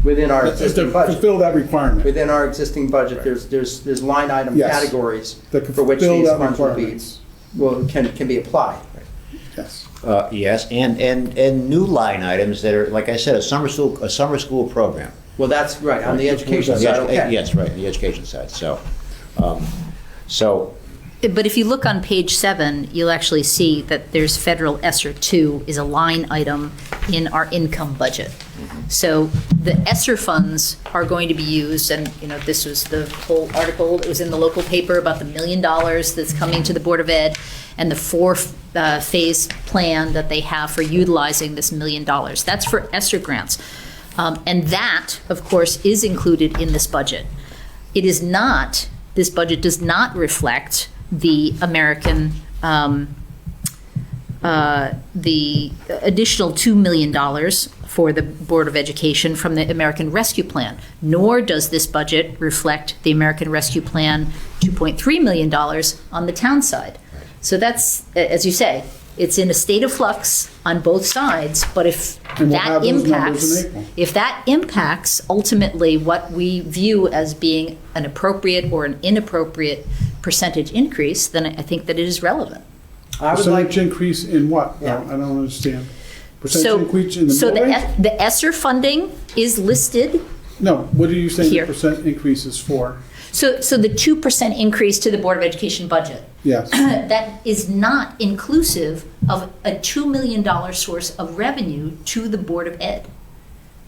Within our to existing budget. fulfill that requirement. Within our existing budget, there's line item Yes. categories That can for which fulfill these that funds will be, requirement. can be applied. Yes. Yes, and new line items that are, like I said, a summer school program. Well, that's right, on the education The side, edu- okay. Yes, right, the education side. So But if you look on page 7, you'll actually see that there's federal ESSER 2 is a line item in our income budget. So the ESSER funds are going to be used, and, this was the whole article that was in the local paper about the $1 million that's coming to the Board of Ed, and the 4-phase plan that they have for utilizing this $1 million. That's for ESSER grants. And that, of course, is included in this budget. It is not, this budget does not reflect the the additional $2 million for the Board of Education from the American Rescue Plan, nor does this budget reflect the American Rescue Plan $2.3 million on the town side. So that's, as you say, it's in a state of flux on both sides, but if And we'll that have those numbers in impacts, April. if that impacts ultimately what we view as being an appropriate or an inappropriate percentage increase, then I think that it is relevant. I would like, Percentage increase in what? Yeah. I don't understand. Percentage So, increase in the so mill rate? the ESSER funding is listed. No, what are you saying the Here. percent increase is for? So the 2% increase to the Board of Education budget, Yes. that is not inclusive of a $2 million source of revenue to the Board of Ed.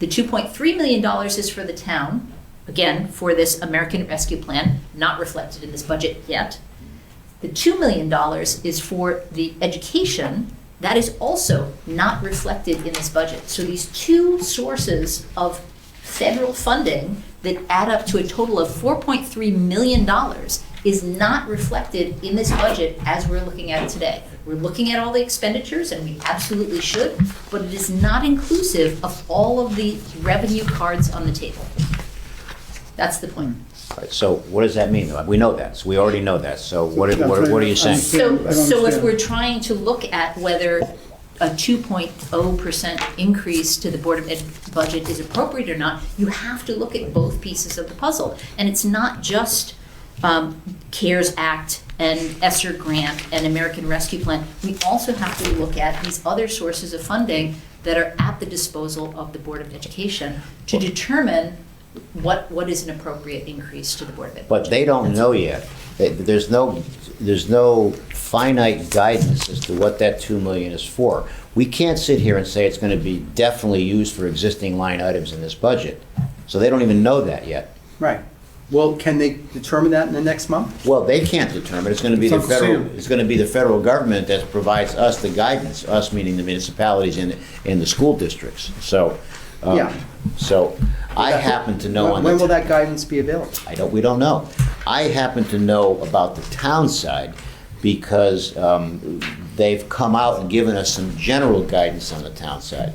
The $2.3 million is for the town, again, for this American Rescue Plan, not reflected in this budget yet. The $2 million is for the education. That is also not reflected in this budget. So these two sources of federal funding that add up to a total of $4.3 million is not reflected in this budget as we're looking at it today. We're looking at all the expenditures, and we absolutely should, but it is not inclusive of all of the revenue cards on the table. That's the point. All right, so what does that mean? We know that, so we already know that, so what are you saying? So if we're trying to look at whether a 2.0% increase to the Board of Ed budget is appropriate or not, you have to look at both pieces of the puzzle. And it's not just CARES Act and ESSER grant and American Rescue Plan. We also have to look at these other sources of funding that are at the disposal of the Board of Education to determine what is an appropriate increase to the Board of Ed. But they don't know yet. There's no finite guidance as to what that 2 million is for. We can't sit here and say it's going to be definitely used for existing line items in this budget. So they don't even know that yet. Right. Well, can they determine that in the next month? Well, they can't determine. It's going to be the federal. It's going to be the federal government that provides us the guidance. Us meaning the municipalities and the school districts. So, Yeah. So I happen to know. When will that guidance be available? We don't know. I happen to know about the town side because they've come out and given us some general guidance on the town side.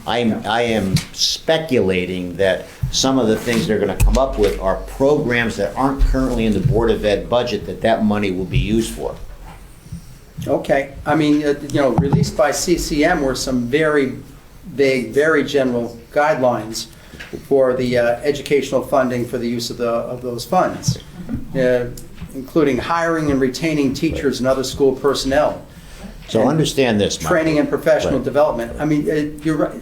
I am speculating that some of the things they're going to come up with are programs that aren't currently in the Board of Ed budget that money will be used for. Okay. I mean, released by CCM were some very vague, very general guidelines for the educational funding for the use of those funds, including hiring and retaining teachers and other school personnel. So understand this, Mike. Training and professional Right. development. I mean, you're right.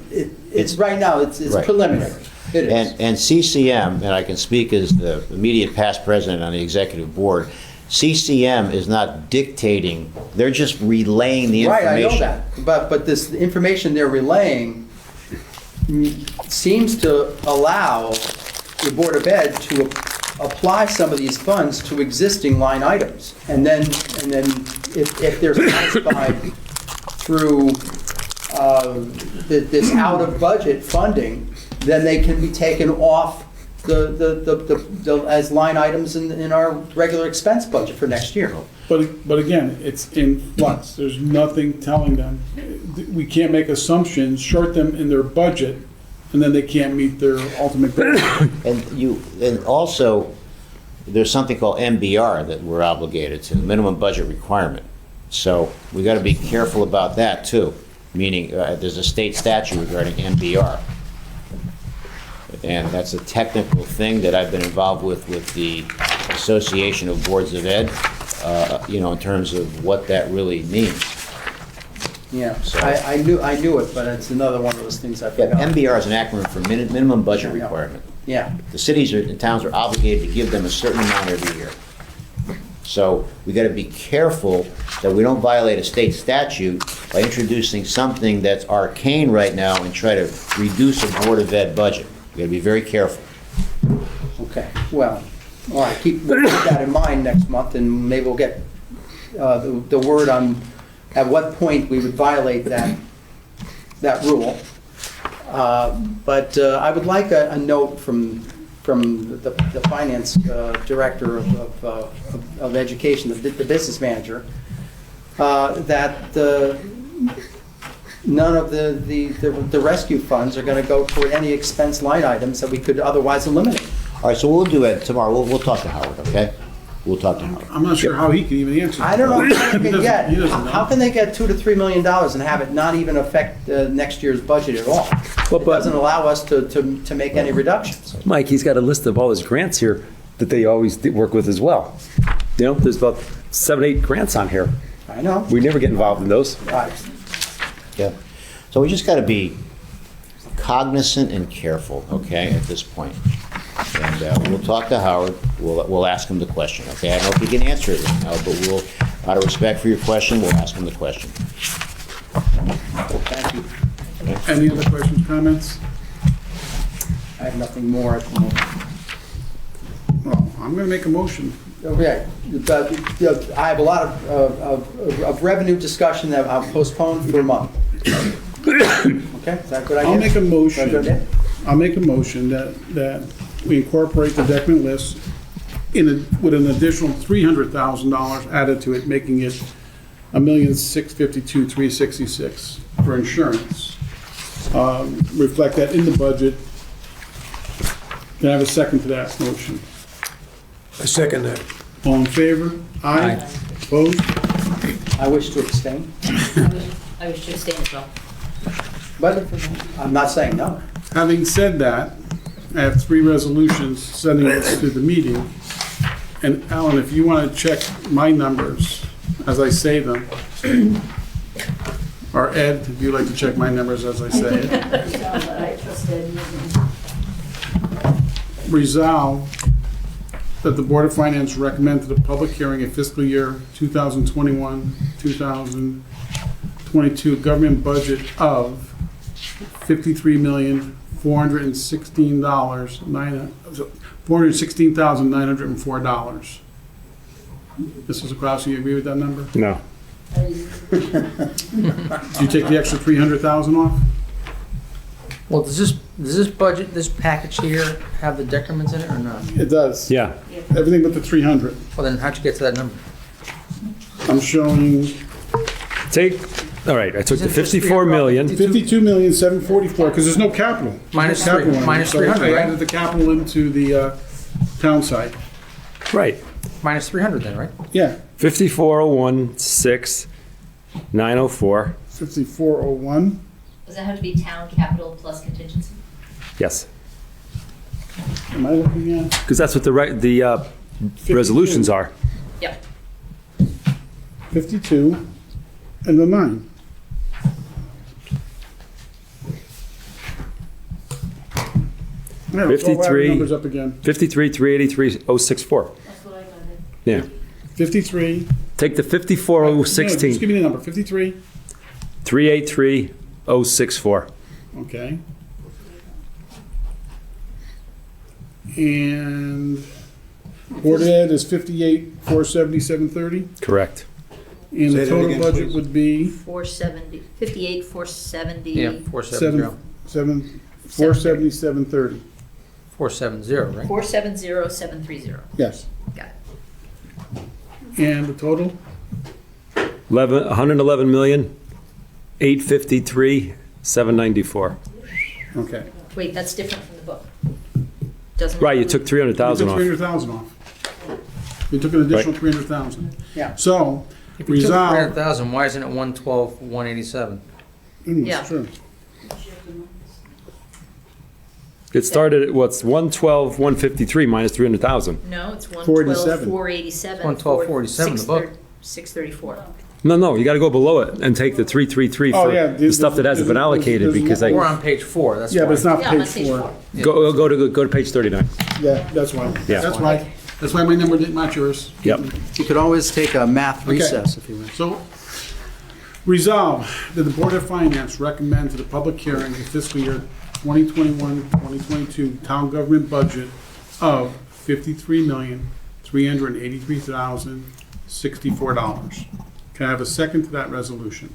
It's right now. It's Right. preliminary. It is. And CCM, and I can speak as the immediate past president on the executive board, CCM is not dictating, they're just relaying the information. Right, I know that. But this information they're relaying seems to allow the Board of Ed to apply some of these funds to existing line items. And then if they're satisfied through this out-of-budget funding, then they can be taken off as line items in our regular expense budget for next year. But again, it's in flux. There's nothing telling them. We can't make assumptions, short them in their budget, and then they can't meet their ultimate goal. And also, there's something called MBR that we're obligated to, minimum budget requirement. So we got to be careful about that too, meaning there's a state statute regarding MBR. And that's a technical thing that I've been involved with the Association of Boards of Ed, in terms of what that really means. Yeah, So- I knew it, but it's another one of those things I Yeah, forgot. MBR is an acronym for minimum budget Yeah. requirement. Yeah, The cities and towns are obligated to give them a certain amount every year. So we got to be careful that we don't violate a state statute by introducing something that's arcane right now and try to reduce a Board of Ed budget. We got to be very careful. okay, well, all right, keep that in mind next month, and maybe we'll get the word on at what point we would violate that rule. But I would like a note from the finance director of education, the business manager, that none of the rescue funds are going to go toward any expense line items that we could otherwise eliminate. All right, so we'll do it tomorrow. We'll talk to Howard, okay? We'll talk to Howard. I'm not sure how he can even answer. I don't know how they He can get, doesn't know. how can they get $2 to $3 million and have it not even affect next year's budget at all? It doesn't allow us to make any reductions. Mike, he's got a list of all his grants here that they always work with as well. There's about 7, 8 grants on here. I know. We never get involved in those. Right. Yeah. So we just got to be cognizant and careful, okay, at this point. And we'll talk to Howard. We'll ask him the question, okay? I don't know if he can answer it right now, but we'll, out of respect for your question, we'll ask him the question. Thank you. Any other questions, comments? I have nothing more at the moment. Well, I'm going to make a motion Okay, I have a lot of revenue discussion that I'll postpone for a month. Okay, is that a good idea? I'll make a Is that a good idea? motion, I'll make a motion that we incorporate the decrement list with an additional $300,000 added to it, making it $1,652,366 for insurance. Reflect that in the budget. Can I have a second to that motion? I second that. All in favor? Aye. Opposed? I wish to abstain, I wish to abstain as well. but I'm not saying no. Having said that, I have 3 resolutions sending this to the meeting. And Alan, if you want to check my numbers as I say them, or Ed, if you'd like to check my numbers as I say it. Resolve that the Board of Finance recommend to the public hearing a fiscal year 2021, 2022 government budget of $416,904. Mrs. Krause, you agree with that number? No. Do you take the extra 300,000 off? Well, does this budget, this package here, have the decrements in it or not? It does. Yeah. Everything but the 300. Well, then how'd you get to that number? I'm showing All right, I took the Isn't this 54 million. 52,744, because there's no capital. Minus No capital three- on it. minus So 300, I right? added the capital into the town side. Right. Minus 300 then, right? Yeah, 5401,6,904. 5401. Does that have to be town capital plus contingency? Yes, Am I looking at? because that's what the resolutions are. Yep. 52 and the 9. Yeah, let's all add the 53. numbers up again. 53,383,064. That's what I got. Yeah. 53. Take the No, just 54,016, give me the number. 53. 383,064. Okay. And Board Ed is 58,477.30. Correct. And Say the that total again, budget please. would be 470, 58, 470. Yeah, 470. 477.30. 470, right? 470730. Yes. Got it. And the total? 111,853,794. Okay. Wait, that's different from the book. Doesn't. Right, you include- took 300,000 You took off. 300,000 off. You took an additional Right. 300,000. Yeah. So, If you took resolve. 300,000, why isn't it 112,187? Yeah. It's true. It started at, what's 112,153 minus 300,000. No, it's 487. 112,487. 112,487 in the book. 634. No, you got to go below it and take the 333 Oh, for yeah, the stuff that hasn't been allocated there's because We're I, on page 4, that's why. Yeah, but it's not Yeah, I'm on page page 4. 4. go to page 39. Yeah, that's why. Yeah. That's why. That's why my number didn't match yours. Yep. You could always take a math Okay. recess if you wish. So, resolve that the Board of Finance recommend to the public hearing the fiscal year 2021-2022 town government budget of $53,383,064. Can I have a second to that resolution?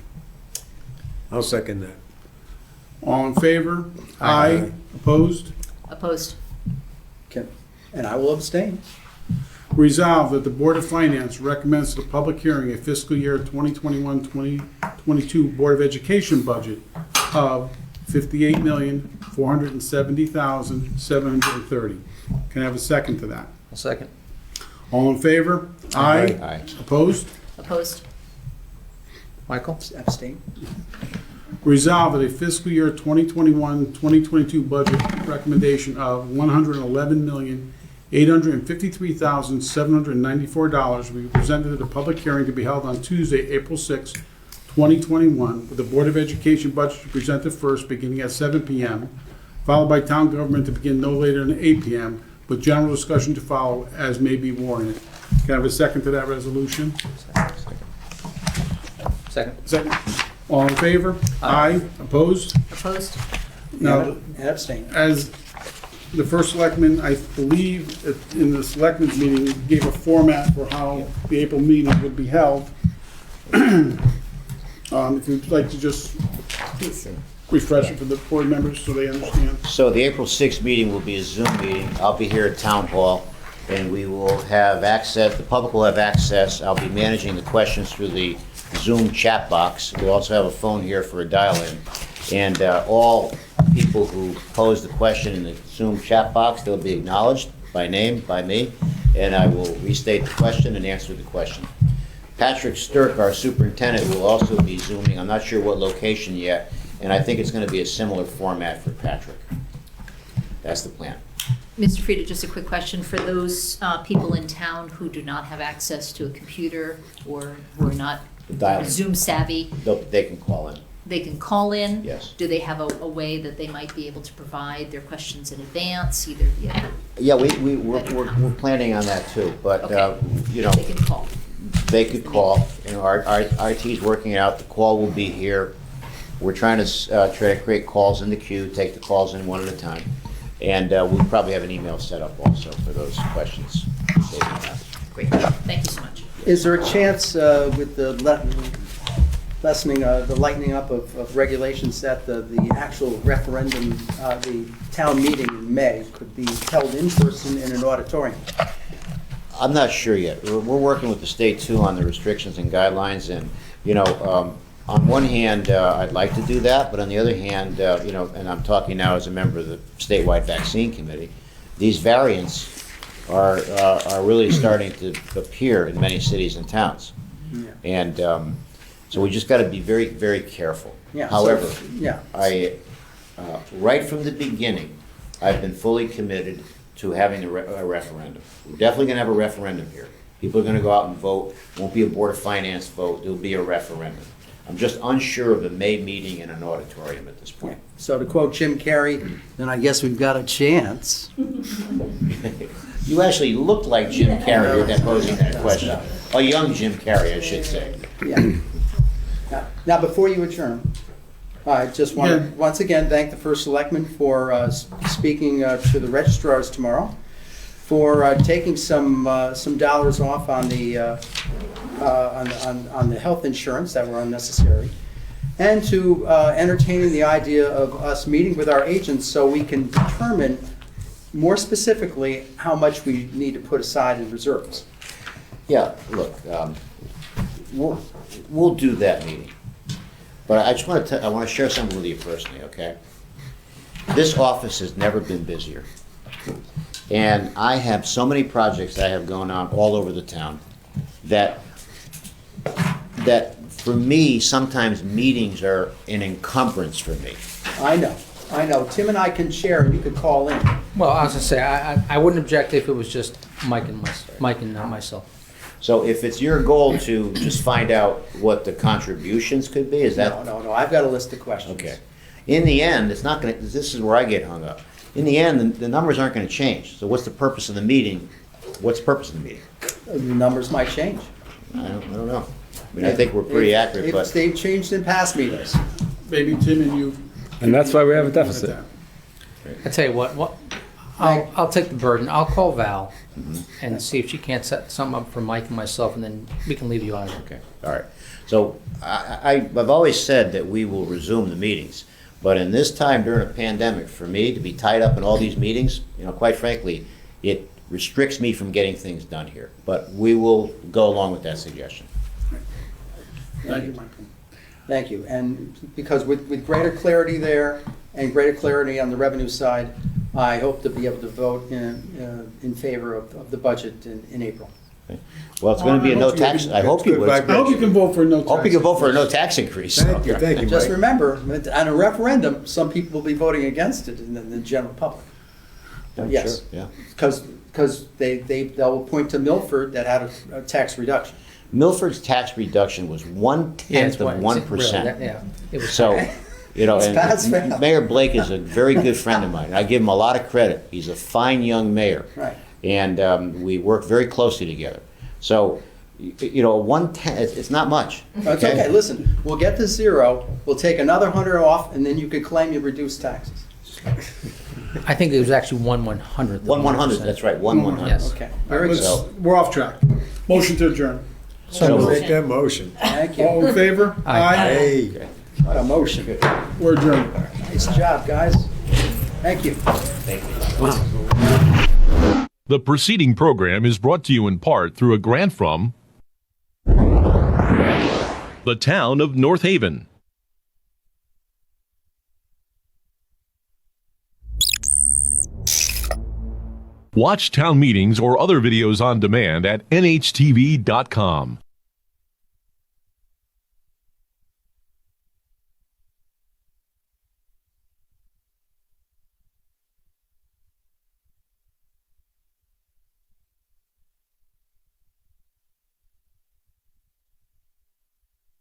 I'll second that. All in favor? Aye. Opposed? Opposed. And I will abstain. Resolve that the Board of Finance recommends to the public hearing a fiscal year 2021-2022 Board of Education budget of $58,470,730. Can I have a second to that? A second. All in favor? Aye. Aye. Opposed? Opposed. Michael? Abstain. Resolve that a fiscal year 2021-2022 budget recommendation of $111,853,794 will be presented at a public hearing to be held on Tuesday, April 6, 2021, with the Board of Education budget to be presented first, beginning at 7 p.m., followed by town government to begin no later than 8 p.m., with general discussion to follow as may be warranted. Can I have a second to that resolution? Second. Second. All in favor? Aye. Opposed? Opposed. Now, And abstain. as the first selectman, I believe, in the selectmen's meeting, gave a format for how the April meeting would be held. If you'd like to just refresh it for the board members so they understand. So the April 6th meeting will be a Zoom meeting. I'll be here at Town Hall, and we will have access, the public will have access. I'll be managing the questions through the Zoom chat box. We'll also have a phone here for a dial-in. And all people who pose the question in the Zoom chat box, they'll be acknowledged by name, by me, and I will restate the question and answer the question. Patrick Stirk, our superintendent, will also be Zooming. I'm not sure what location yet, and I think it's going to be a similar format for Patrick. That's the plan. Mr. Frieda, just a quick question. For those people in town who do not have access to a computer or who are not Dial-in. Zoom savvy, They can call in. they can call in? Yes. Do they have a way that they might be able to provide their questions in advance, either via, Yeah, we're planning on that too, but, Okay. you know, they can call? they could call. You know, our IT's working it out. The call will be here. We're trying to create calls in the queue, take the calls in one at a time. And we'll probably have an email set up also for those questions. Great, thank you so much. Is there a chance with the lessening, the lightening up of regulations that the actual referendum, the town meeting in May could be held in person in an auditorium? I'm not sure yet. We're working with the state too on the restrictions and guidelines, and, you know, on one hand, I'd like to do that, but on the other hand, you know, and I'm talking now as a member of the statewide vaccine committee, these variants are really starting to appear in many cities and towns. Yeah. And so we just got to be very, very careful. Yeah, so- However, yeah. right from the beginning, I've been fully committed to having a referendum. We're definitely going to have a referendum here. People are going to go out and vote. Won't be a Board of Finance vote. There'll be a referendum. I'm just unsure of a May meeting in an auditorium at this point. So to quote Jim Carrey, then I guess we've got a chance. You actually looked like Jim Carrey when posing that question. A young Jim Carrey, I should say. Yeah. Now, before you adjourn, I just want to once again thank the first selectman for speaking to the registrars tomorrow, for taking some dollars off on the health insurance that were unnecessary, and to entertaining the idea of us meeting with our agents so we can determine more specifically how much we need to put aside in reserves. Yeah, look, we'll do that meeting. But I just want to I want to share something with you personally, okay? This office has never been busier. And I have so many projects that I have going on all over the town that for me, sometimes meetings are an encumbrance for me. I know. Tim and I can share, and you could call in. Well, I was gonna say, I wouldn't object if it was just Mike and myself. So if it's your goal to just find out what the contributions could be, is that? No. I've got a list of questions. Okay. In the end, it's not gonna, this is where I get hung up. In the end, the numbers aren't gonna change. So what's the purpose of the meeting? What's the purpose of the meeting? The numbers might change. I don't know. I mean, I think we're pretty accurate, but. They've changed in past meetings. Maybe Tim and you. And that's why we have a deficit. I tell you what, I'll take the burden. I'll call Val and see if she can't set something up for Mike and myself, and then we can leave you out of it. Okay, all right. So I've always said that we will resume the meetings, but in this time during a pandemic, for me to be tied up in all these meetings, you know, quite frankly, it restricts me from getting things done here. But we will go along with that suggestion. Thank you, Michael. Thank you. And because with greater clarity there and greater clarity on the revenue side, I hope to be able to vote in favor of the budget in April. Well, it's going to be a no tax, I hope you would. I hope you can vote for no tax. Hope you can vote for a no tax increase. Thank you, Mike. Just remember, on a referendum, some people will be voting against it in the general public. Yes. Sure, yeah. Because they'll point to Milford that had a tax reduction. Milford's tax reduction was 1/10 of 1%. Yeah, it was. So, you know, Pass fail. and Mayor Blake is a very good friend of mine. I give him a lot of credit. He's a fine young mayor. Right. And we work very closely together. So, you know, 1/10, it's not much. That's okay. Listen, we'll get to zero. We'll take another 100 off, and then you could claim you reduced taxes. I think it was actually 1/100th. 1/100th, that's right, 1/100th. Yes. Okay, All very right, good. let's, we're off track. Motion to adjourn. So Make that motion. Thank you. All in favor? Aye. Hey. What a motion. We're adjourned. Nice job, guys. Thank you. The preceding program is brought to you in part through a grant from the town of North Haven. Watch town meetings or other videos on demand at nhtv.com.